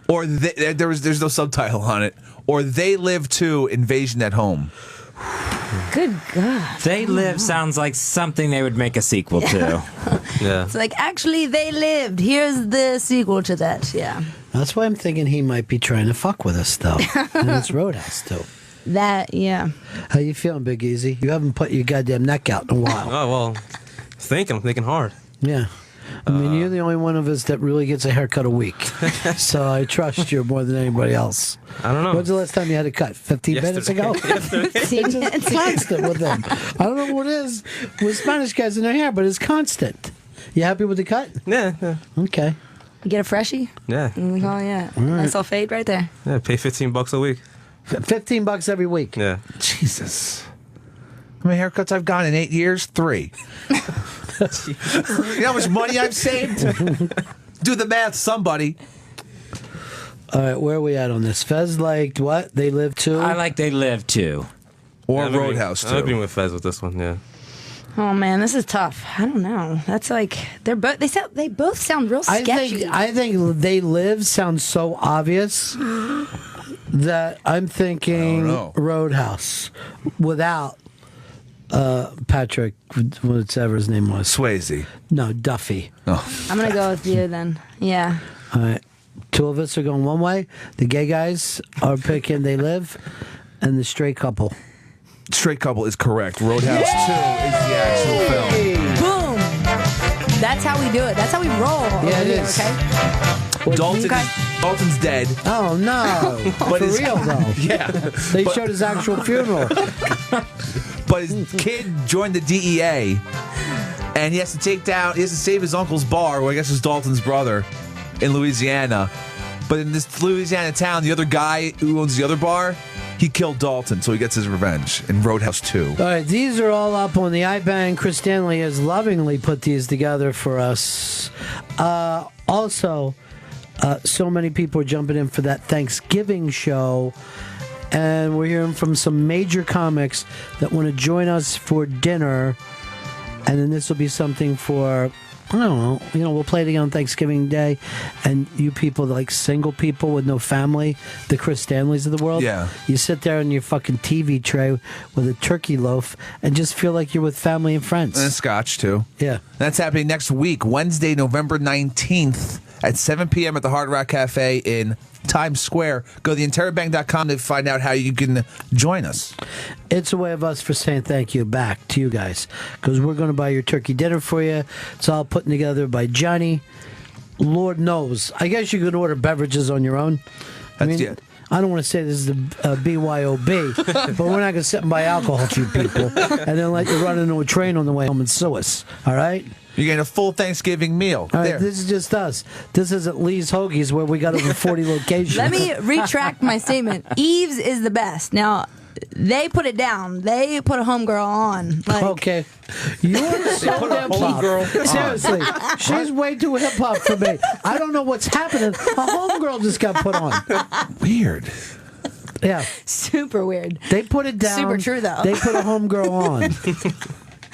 Or there's no subtitle on it. Or They Live 2, Invasion at Home. Good God. They Live sounds like something they would make a sequel to. Yeah. It's like, actually, they lived. Here's the sequel to that. Yeah. That's why I'm thinking he might be trying to fuck with us, though. And it's Roadhouse, too. That, yeah. How you feeling, Big Easy? You haven't put your goddamn neck out in a while. Oh, well, I'm thinking hard. Yeah. I mean, you're the only one of us that really gets a haircut a week. So I trust you more than anybody else. I don't know. When's the last time you had a cut? 15 minutes ago? It's constant with them. I don't know what it is with Spanish guys in their hair, but it's constant. You happy with the cut? Yeah. Okay. You get a freshie? Yeah. Oh, yeah. Nice little fade right there. Yeah, pay $15 a week. $15 every week. Yeah. Jesus. How many haircuts I've gotten in 8 years? 3. You know how much money I've saved? Do the math, somebody. All right, where are we at on this? Fez liked what? They Live Too? I like They Live Too. Or I'm Roadhouse I've been too. with Fez with this one, yeah. Oh man, this is tough. I don't know. That's like they both sound real sketchy. I think They Live sounds so obvious that I'm thinking Roadhouse without Patrick, whatever his name was. Swayze. No, Duffy. Oh. I'm gonna go with you then. Yeah. All right. 2 of us are going one way. The gay guys are picking They Live, and the straight couple. Straight couple is correct. Roadhouse 2 is the actual film. Boom. That's how we do it. That's how we roll. Yeah, it here, is. Okay. Dalton's dead. Oh no! But For his- real though. Yeah. They showed his actual funeral. But his kid joined the DEA, and he has to save his uncle's bar, or I guess it's Dalton's brother, in Louisiana. But in this Louisiana town, the other guy who owns the other bar, he killed Dalton, so he gets his revenge in Roadhouse 2. All right, these are all up on the iBang. Chris Stanley has lovingly put these together for us. Also, so many people are jumping in for that Thanksgiving show, and we're hearing from some major comics that want to join us for dinner, and then this will be something for, I don't know, we'll play it again on Thanksgiving Day, and you people, like single people with no family, the Chris Stanleys of the world, Yeah. you sit there on your fucking TV tray with a turkey loaf and just feel like you're with family and friends. And scotch, too. Yeah. That's happening next week, Wednesday, November 19th at 7 p.m. at the Hard Rock Cafe in Times Square. Go to theinterrobang.com to find out how you can join us. It's a way of us for saying thank you back to you guys, because we're going to buy your turkey dinner for you. It's all put together by Johnny. Lord knows. I guess you can order beverages on your own. I mean, I don't want to say this is the BYOB, but we're not going to sit and buy alcohol to you people and then let you run into a train on the way home and sue us. All right? You're getting a full Thanksgiving meal. All right, There. this is just us. This isn't Lee's Hoagies where we got over 40 locations. Let me retract my statement. Eve's is the best. Now, they put it down. They put a homegirl on. Like, Okay. You're so put a hip hop. homegirl on. Seriously. She's way too hip hop for me. I don't know what's happening. A homegirl just got put on. Weird. Yeah. super weird. They put it down. Super true, though. They put a homegirl on.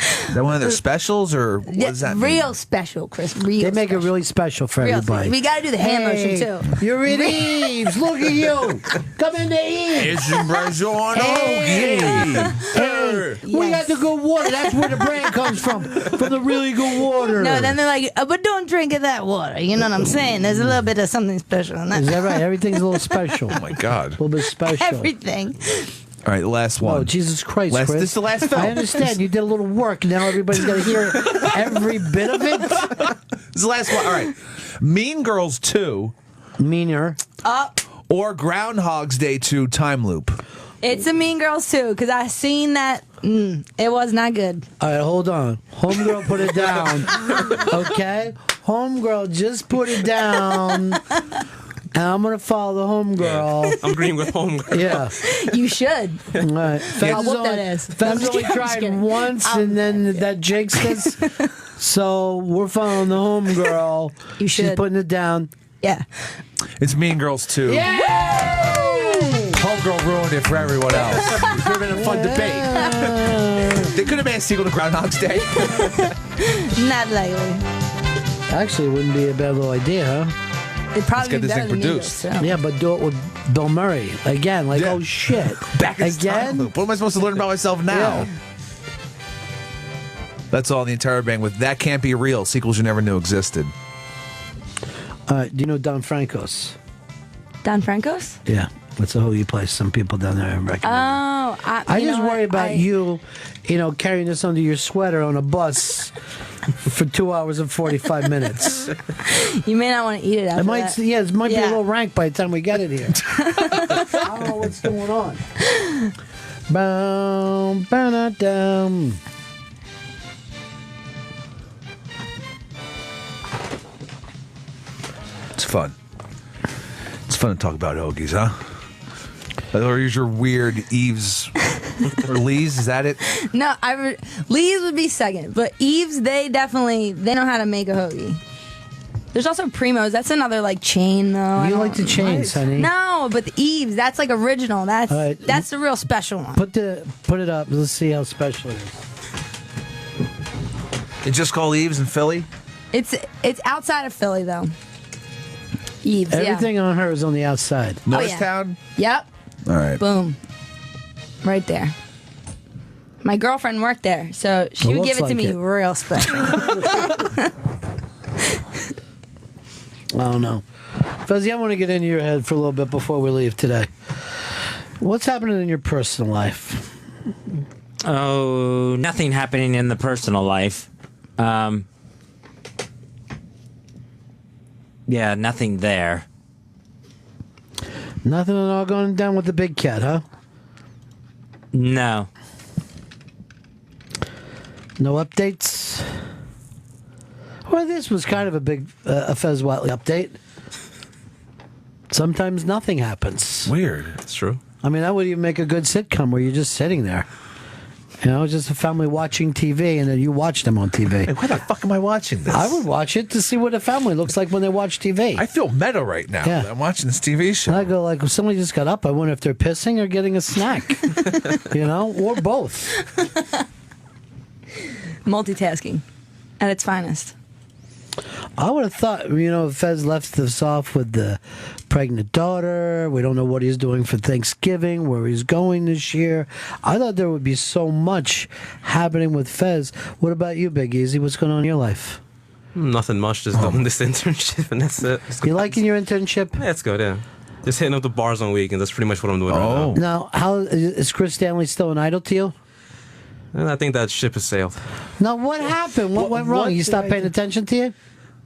Is that one of their specials, or what does that mean? Real special, Chris. Real They make special. it really special for Real everybody. special. We got to do the hand Hey, motion, too. You're in Eves. Look at you. Come into Eves. It's a Brazion Hey. Hey. We got the good water. That's where the brand comes from the really good water. No, then they're like, but don't drink of that water. You know what I'm saying? There's a little bit of something special in that. Is that right? Everything's a little special. Oh, my God. A little bit special. Everything. All right, the last one. Oh, Jesus Christ, Last- Chris. this is the last film. I understand. You did a little work. Now everybody's going to hear every bit of it. This is the last one. All right. Mean Girls 2 Meaner. or Groundhog's Day 2 Time Loop. It's a Mean Girls too, because I seen that. It was not good. All right, hold on. Homegirl put it down. Okay? Homegirl just put it down. And I'm going to follow the homegirl. I'm agreeing with homegirl. Yeah. You should. All right. I'll whoop that ass. Fez only tried once, and then that jinxed us. So we're following the homegirl. You She's should. putting it down. Yeah. It's Mean Girls 2. Homegirl ruined it for everyone else. It could have been a fun debate. They could have made a sequel to Groundhog's Day. Not likely. Actually, it wouldn't be a bad little idea, huh? It'd probably get be this better thing than Mean produced. Girls, so. Yeah, but do it with Bill Murray. Again, like, Yeah. oh, shit. Back in Time Again? Loop. What am I supposed to learn about myself now? Yeah. That's all in the entire bang with That Can't Be Real, sequels you never knew existed. All right, do you know Don Francos? Don Franco's? Yeah, that's a hoagie place. Some people down there recommend. Oh, I just worry about you, carrying this under your sweater on a bus for 2 hours and 45 minutes. You may not want to eat it after It might, that. it might be a little rank by the time we get it here. I don't know what's going on. Boom, ba-da-dum. It's fun. It's fun to talk about hoagies, huh? Or is your weird Eves or Lee's? Is that it? No, Lee's would be second, but Eve's they know how to make a hoagie. There's also Primo's. That's another like chain though. You like the chains, honey? No, but the Eve's that's like original. That's All right. that's the real special one. Put it up. Let's see how special it is. It's just called Eves in Philly? It's outside of Philly though. Eve's. Everything on her is on the outside. Norristown? Yeah. Yep. All right. Boom. Right there. My girlfriend worked there, so she would give it to me real special. I don't know. Fuzzy, I want to get into your head for a little bit before we leave today. What's happening in your personal life? Oh, nothing happening in the personal life. Yeah, nothing there. Nothing at all going down with the big cat, huh? No. No updates? Well, this was kind of a big Fez Watley update. Sometimes nothing happens. Weird. It's true. I mean, that would even make a good sitcom where you're just sitting there. You know, just a family watching TV, and then you watch them on TV. Hey, why the fuck am I watching this? I would watch it to see what a family looks like when they watch TV. I feel meta right now. Yeah. I'm watching this TV show. And I go like, if somebody just got up, I wonder if they're pissing or getting a snack. You know, or both. Multitasking at its finest. I would have thought, you know, Fez left us off with the pregnant daughter. We don't know what he's doing for Thanksgiving, where he's going this year. I thought there would be so much happening with Fez. What about you, Big Easy? What's going on in your life? Nothing much. Just doing this internship, and that's it. You liking your internship? Yeah, it's good. Yeah, just hitting up the bars on week, and that's pretty much what I'm doing right now. Now, how is Chris Stanley still an idol to you? And I think that ship has sailed. Now, what happened? What went wrong? You stopped paying attention to it?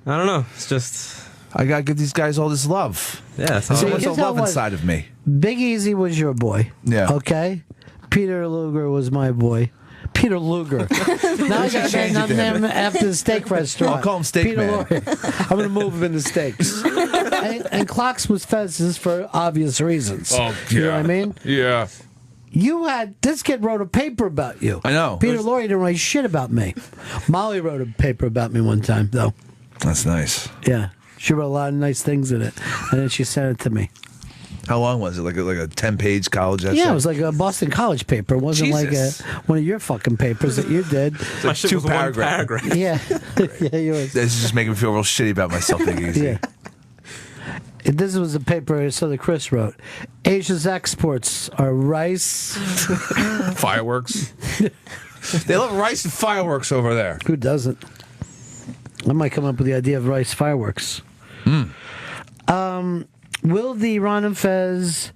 I don't know. It's just I gotta give these guys all this love. Yeah, that's There's how so it much is. love inside of me. Big Easy was your boy. Yeah. Okay? Peter Luger was my boy. Peter Luger. Now I got to name him after the steak restaurant. I'll call him Steak Peter Man. Luger. I'm going to move him into steaks. and Clocks was Fez's for obvious reasons. Oh, You know what I mean? Yeah. You had, this kid wrote a paper about you. I know. Peter Lorre didn't write shit about me. Molly wrote a paper about me one time, though. That's nice. Yeah. She wrote a lot of nice things in it. And then she sent it to me. How long was it? Like a 10-page college essay? Yeah, it was like a Boston College paper. It wasn't Jesus. like one of your fucking papers that you did. My shit was one paragraph. Yeah. Yeah, yours. This is just making me feel real shitty about myself, Big Easy. Yeah. This was a paper so that Chris wrote. Asia's exports are rice. Fireworks. They love rice and fireworks over there. Who doesn't? I might come up with the idea of rice fireworks. Will the Ron and Fez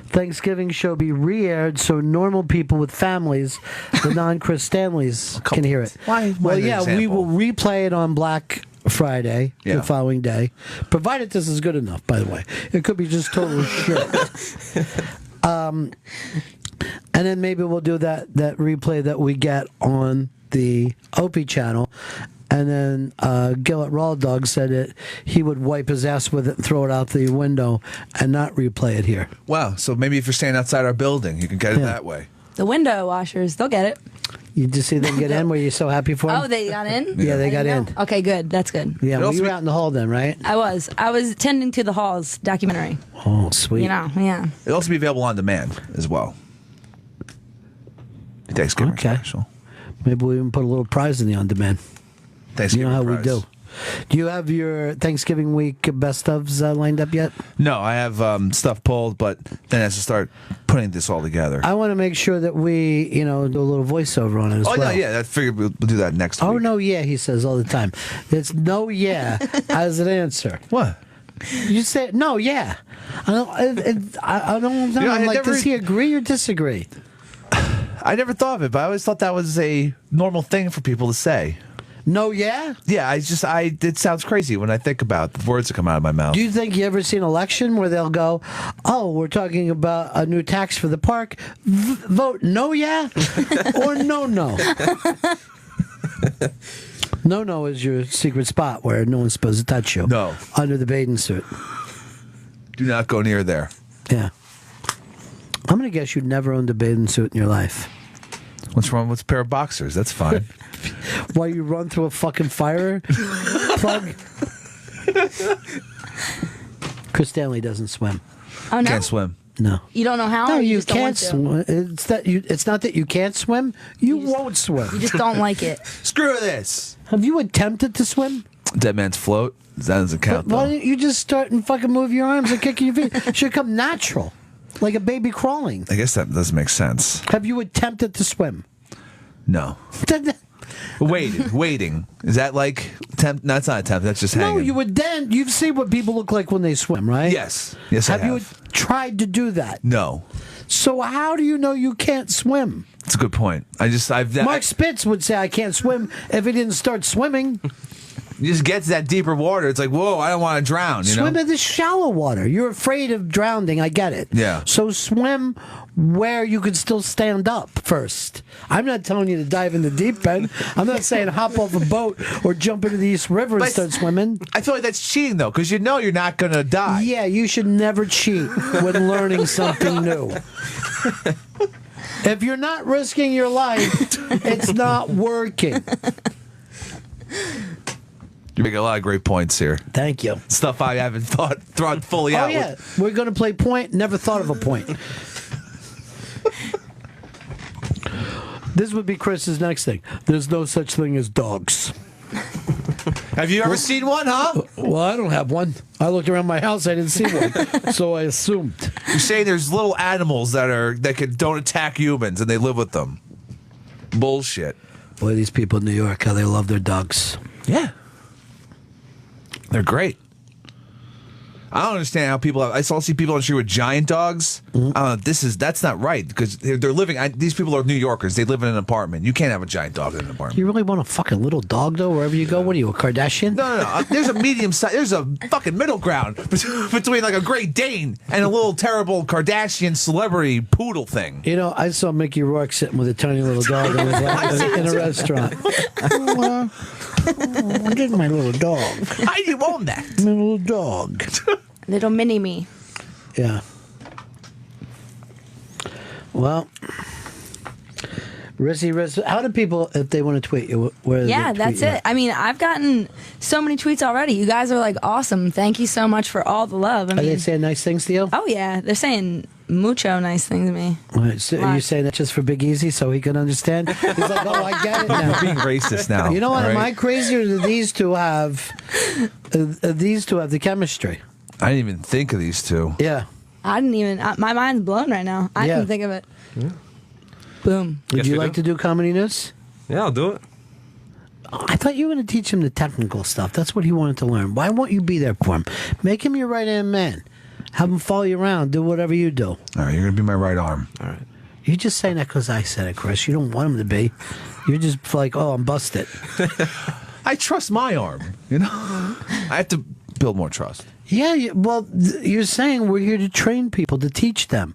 Thanksgiving show be re-aired so normal people with families, the non-Chris Stanleys, can hear it? Why Well, the yeah, we example? will replay it on Black Friday, Yeah. the following day, provided this is good enough, by the way. It could be just total shit. And then maybe we'll do that replay that we get on the Opie channel. And then Gillett Raw Dog said that he would wipe his ass with it and throw it out the window and not replay it here. Wow. So maybe if you're staying outside our building, you can get it that way. The window washers, they'll get it. You just see them get in? Were you so happy for them? Oh, they got in? Yeah, they I got didn't in. know. Okay, good. That's good. Yeah, well, you were out in the hall then, right? I was attending to the Halls documentary. Oh, sweet. You know, yeah. It'll also be available on demand as well. Thanksgiving special. Maybe we even put a little prize in the on-demand. Thanksgiving You know how prize. we do. Do you have your Thanksgiving week best ofs lined up yet? No, I have stuff pulled, but then I have to start putting this all together. I want to make sure that we, do a little voiceover on it as well. no, yeah, I figured we'll do that next week. Oh, no, yeah, he says all the time. It's no, yeah, as an answer. What? You say, no, yeah. I don't know. You know, I'm like, never- does he agree or disagree? I never thought of it, but I always thought that was a normal thing for people to say. No, yeah? Yeah, it sounds crazy when I think about the words that come out of my mouth. Do you think you ever see an election where they'll go, oh, we're talking about a new tax for the park, vote no, yeah, or no, no? No, no is your secret spot where no one's supposed to touch you. No. Under the bathing suit. Do not go near there. Yeah. I'm going to guess you'd never owned a bathing suit in your life. What's wrong with a pair of boxers? That's fine. While you run through a fucking fire plug? Chris Stanley doesn't swim. Oh, no? Can't swim. No. You don't know how? No, or you just don't can't want to? swim. It's not that you can't swim. You won't swim. You just don't like it. Screw this. Have you attempted to swim? Dead man's float. That doesn't count. Why Though. don't you just start and fucking move your arms and kicking your feet? Should come natural, like a baby crawling. I guess that doesn't make sense. Have you attempted to swim? No. Waiting. Is that like attempt? No, it's not attempt. That's just hanging. No, you would then. You've seen what people look like when they swim, right? Yes. Yes, I have. You tried to do that? No. So how do you know you can't swim? That's a good point. Mark Spitz would say I can't swim if he didn't start swimming. You just get to that deeper water. It's like, whoa, I don't want to drown. Swim in the shallow water. You're afraid of drowning. I get it. Yeah. So swim where you can still stand up first. I'm not telling you to dive in the deep end. I'm not saying hop off a boat or jump into the East River and start swimming. I feel like that's cheating, though, because you know you're not going to die. Yeah, you should never cheat when learning something new. If you're not risking your life, it's not working. You make a lot of great points here. Thank you. Stuff I haven't thought fully out. Oh, yeah. We're going to play point. Never thought of a point. This would be Chris's next thing. There's no such thing as dogs. Have you ever seen one, huh? Well, I don't have one. I looked around my house. I didn't see one. So I assumed. You're saying there's little animals that don't attack humans and they live with them. Bullshit. Boy, these people in New York, how they love their dogs. Yeah. They're great. I don't understand how people. I saw see people on the street with giant dogs. That's not right because they're living. These people are New Yorkers. They live in an apartment. You can't have a giant dog in an apartment. You really want a fucking little dog though? Wherever you go, what are you, a Kardashian? No. There's a medium size. There's a fucking middle ground between like a Great Dane and a little terrible Kardashian celebrity poodle thing. You know, I saw Mickey Rourke sitting with a tiny little dog in a restaurant. I'm getting my little dog. How do you own that? My little dog. Little mini me. Yeah. Well, Rissy, how do people, if they want to tweet you, where do Yeah, they tweet that's you it. I mean, I've gotten so many tweets already. You guys are like awesome. Thank you so much for all the love. Are they saying nice things to you? Oh, yeah. They're saying mucho nice things to me. Right, so are you saying that just for Big Easy so he can understand? He's like, oh, I get it now. You're being racist now. You know what? Right? Am I crazy or do these two have the chemistry? I didn't even think of these two. Yeah. I didn't even. My mind's blown right now. I Yeah. didn't think of it. Yeah. Boom. Would you like to do comedy news? Yeah, I'll do it. I thought you were going to teach him the technical stuff. That's what he wanted to learn. Why won't you be there for him? Make him your right-hand man. Have him follow you around. Do whatever you do. All right, you're going to be my right arm. All right. You're just saying that because I said it, Chris. You don't want him to be. You're just like, oh, I'm busted. I trust my arm, you know? I have to build more trust. Yeah, well, you're saying we're here to train people, to teach them.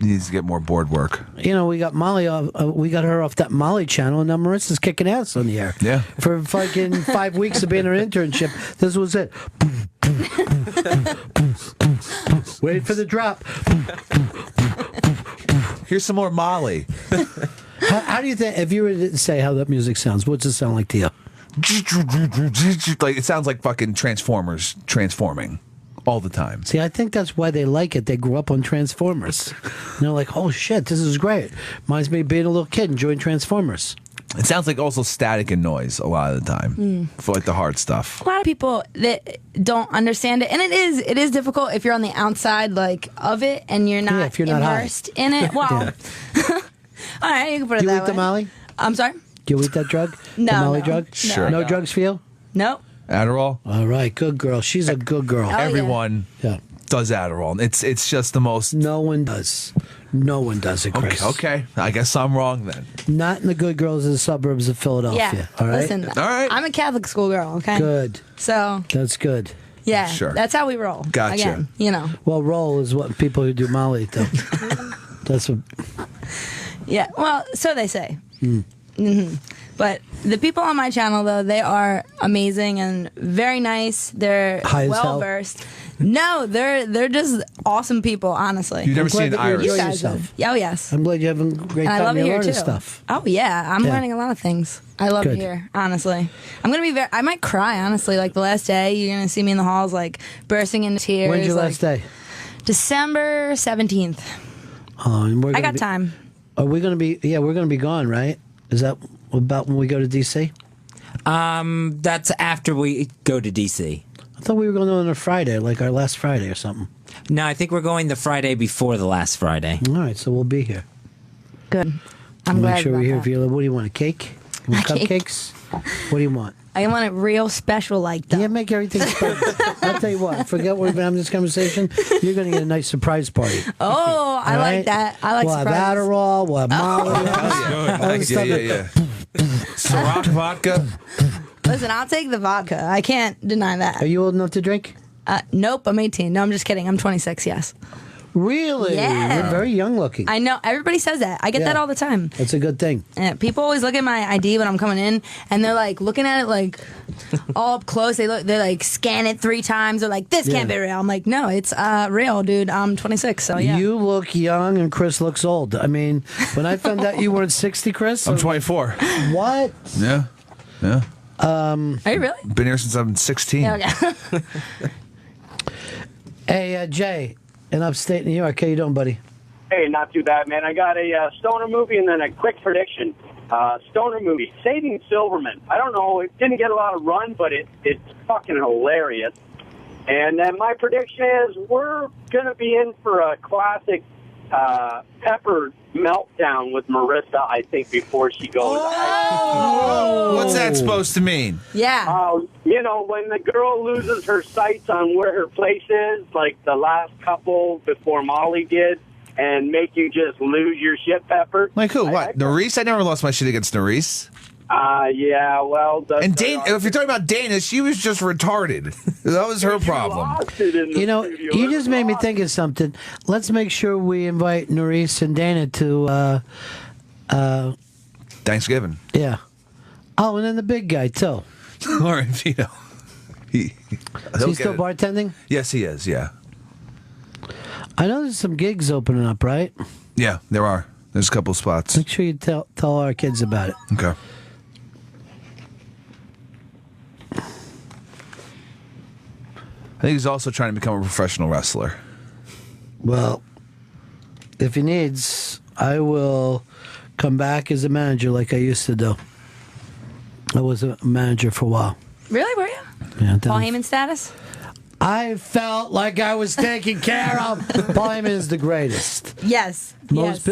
He needs to get more board work. You know, we got Molly off. We got her off that Molly channel, and now Marissa's kicking ass on the air. Yeah. For fucking 5 weeks of being her internship, this was it. Wait for the drop. Here's some more Molly. How do you think? If you were to say how that music sounds, what's it sound like to you? Like it sounds like fucking Transformers transforming all the time. See, I think that's why they like it. They grew up on Transformers. And they're like, oh shit, this is great. Reminds me of being a little kid enjoying Transformers. It sounds like also static and noise a lot of the time for like the hard stuff. A lot of people that don't understand it, and it is difficult if you're on the outside like of it and you're not, if you're not immersed in it. Well, all right, you can put it Do you that eat way. the Molly? I'm sorry. Do you eat that drug? No, The Molly no. drug? No, Sure. No I don't. drugs for you? Nope. Adderall. All right, good girl. She's a good girl. Oh, yeah. Everyone Yeah. does Adderall. It's just the most. No one does. No one does it, Chris. Okay. I guess I'm wrong then. Not in the good girls in the suburbs of Philadelphia. Yeah. All right. Listen, All right. I'm a Catholic school girl. Okay. Good. So That's good. yeah, Sure. that's how we roll. Gotcha. Again, you know. Well, roll is what people who do Molly do. That's what. Yeah. Well, so they say. Mm. Hmm. But the people on my channel, though, they are amazing and very nice. They're High as well hell? versed. No, they're just awesome people. Honestly. You've never glad seen that you Iris. enjoy You guys yourself. have. Oh yes. I'm glad you're having a great And I time. love it You're here learning too. stuff. Oh yeah, I'm Yeah. learning a lot of things. I love Good. it here. Honestly, I'm gonna be. I might cry. Honestly, like the last day, you're gonna see me in the halls, like bursting into tears. When's your like, last day? December 17th. Oh, and we're I gonna got be- time. Are we going to be? Yeah, we're going to be gone, right? Is that about when we go to DC? That's after we go to DC. I thought we were going on a Friday, like our last Friday or something. No, I think we're going the Friday before the last Friday. All right, so we'll be here. Good. I'm Make glad sure about we're here that. for you. What do you want? A cake? You want A cake. cupcakes? What do you want? I want it real special like that. Yeah, make everything special. I'll tell you what. Forget we've been having this conversation. You're going to get a nice surprise party. Oh, I All like right? that. I like We'll have surprises. Adderall. We'll have Molly. all this stuff. Yeah. Ciroc vodka. Listen, I'll take the vodka. I can't deny that. Are you old enough to drink? Nope, I'm 18. No, I'm just kidding. I'm 26. Yes. Really? Yeah. You're very young looking. I know. Everybody says that. I get Yeah. that all the time. That's a good thing. Yeah, people always look at my ID when I'm coming in, and they're like looking at it like all up close. They're like scan it 3 times. They're like, "This can't Yeah. be real." I'm like, "No, it's real, dude. I'm 26." So yeah. You look young and Chris looks old. I mean, when I found out you weren't 60, Chris. I'm 24. What? Yeah. Yeah. Are you really? Been here since I'm 16. Yeah, okay. Hey, Jay, in upstate New York, how you doing, buddy? Hey, not too bad, man. I got a stoner movie and then a quick prediction. Stoner movie, Saving Silverman. I don't know, it didn't get a lot of run, but it's fucking hilarious. And then my prediction is we're going to be in for a classic pepper meltdown with Marissa, I think, before she goes. What's that supposed to mean? Yeah. You know, when the girl loses her sights on where her place is, like the last couple before Molly did, and make you just lose your shit, Pepper. Like who? What? Nerisse? I never lost my shit against Nerisse. Yeah, well... And Dana, if you're talking about Dana, she was just retarded. That was her problem. You know, you just made me think of something. Let's make sure we invite Nerisse and Dana to Thanksgiving. yeah. Oh, and then the big guy too. Lauren Vito. Is he still bartending? Yes, he is, yeah. I know there's some gigs opening up, right? Yeah, there are. There's a couple spots. Make sure you tell our kids about it. Okay. I think he's also trying to become a professional wrestler. Well, if he needs, I will come back as a manager like I used to do. I was a manager for a while. Really? Were you? Yeah, Paul Heyman status? I felt like I was taken care of. Paul Heyman is the greatest. Yes. Yes.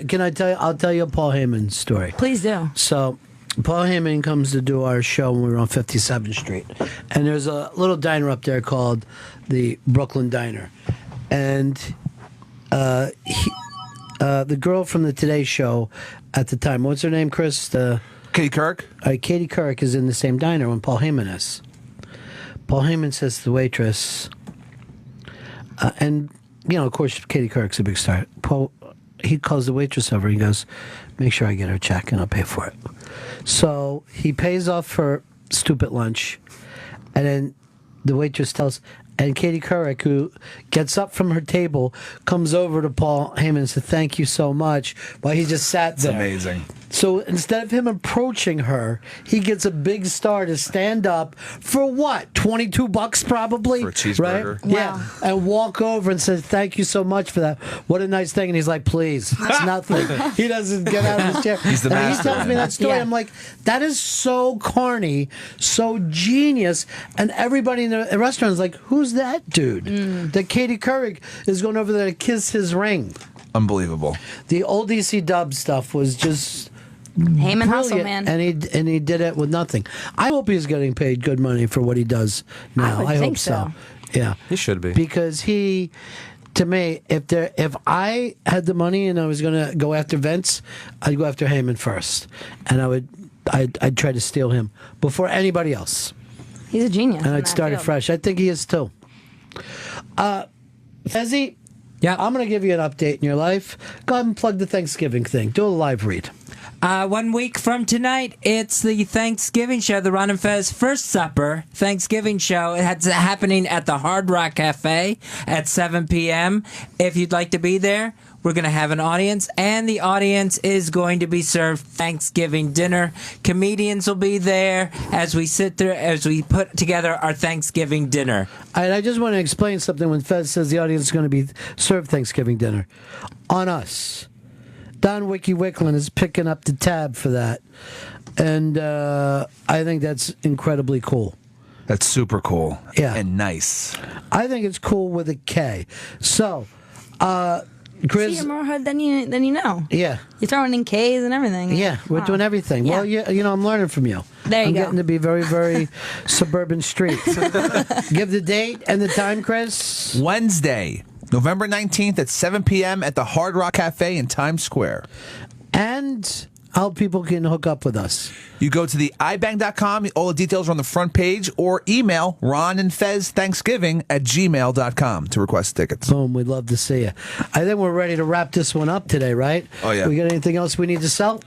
Can I tell you? I'll tell you a Paul Heyman story. Please do. So, Paul Heyman comes to do our show when we were on 57th Street. And there's a little diner up there called the Brooklyn Diner. And the girl from the Today Show at the time, what's her name, Chris? Katie Couric? Katie Couric is in the same diner when Paul Heyman is. Paul Heyman says to the waitress, and, you know, of course, Katie Couric's a big star. He calls the waitress over. He goes, make sure I get her check and I'll pay for it. So he pays off her stupid lunch. And then the waitress tells, and Katie Couric, who gets up from her table, comes over to Paul Heyman and says, thank you so much, while he just sat there. It's amazing. So instead of him approaching her, he gets a big star to stand up for what? $22 probably? For a cheeseburger. Right? Yeah. And walk over and say, thank you so much for that. What a nice thing. And he's like, please, it's nothing. He doesn't get out of his chair. He's the and master. he tells me that story. Yeah. I'm like, that is so corny, so genius. And everybody in the restaurant is like, who's that dude? That Katie Couric is going over there to kiss his ring. Unbelievable. The old EC Dub stuff was just Heyman hustle, brilliant, man. and he did it with nothing. I hope he's getting paid good money for what he does now. I would think hope so. so. Yeah, He should be. because he to me, if I had the money and I was going to go after Vince, I'd go after Heyman first, and I'd try to steal him before anybody else. He's a genius. And in I'd that start it field. fresh. I think he is too. Fezzi, yeah, I'm going to give you an update in your life. Go ahead and plug the Thanksgiving thing. Do a live read. 1 week from tonight, it's the Thanksgiving show, the Ron and Fez First Supper Thanksgiving show. It's happening at the Hard Rock Cafe at 7 p.m. If you'd like to be there, we're going to have an audience, and the audience is going to be served Thanksgiving dinner. Comedians will be there as we sit there, as we put together our Thanksgiving dinner. I just want to explain something when Fez says the audience is going to be served Thanksgiving dinner. On us. Don Wiki Wicklin is picking up the tab for that. And I think that's incredibly cool. That's super cool. Yeah. And nice. I think it's cool with a K. So, Chris. See, you're more hood than you know. Yeah. You're throwing in K's and everything. Yeah, we're doing everything. Yeah. Well, you know, I'm learning from you. There you I'm go. getting to be very, very suburban street. Give the date and the time, Chris. Wednesday, November 19th at 7 p.m. at the Hard Rock Cafe in Times Square. And how people can hook up with us. You go to the iBang.com. All the details are on the front page, or email Ron and Fez Thanksgiving at gmail.com to request tickets. Boom, we'd love to see you. I think we're ready to wrap this one up today, right? Oh, yeah. We got anything else we need to sell?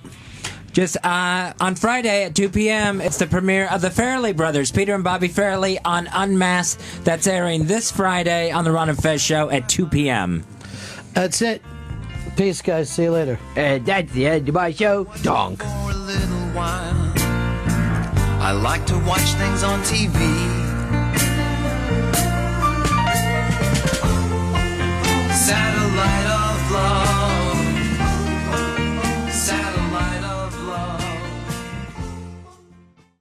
Just on Friday at 2 p.m., it's the premiere of the Farrelly Brothers, Peter and Bobby Farrelly on Unmasked. That's airing this Friday on the Ron and Fez show at 2 p.m. That's it. Peace, guys. See you later. That's the end of my show. Donk. For a little while, I like to watch things on TV.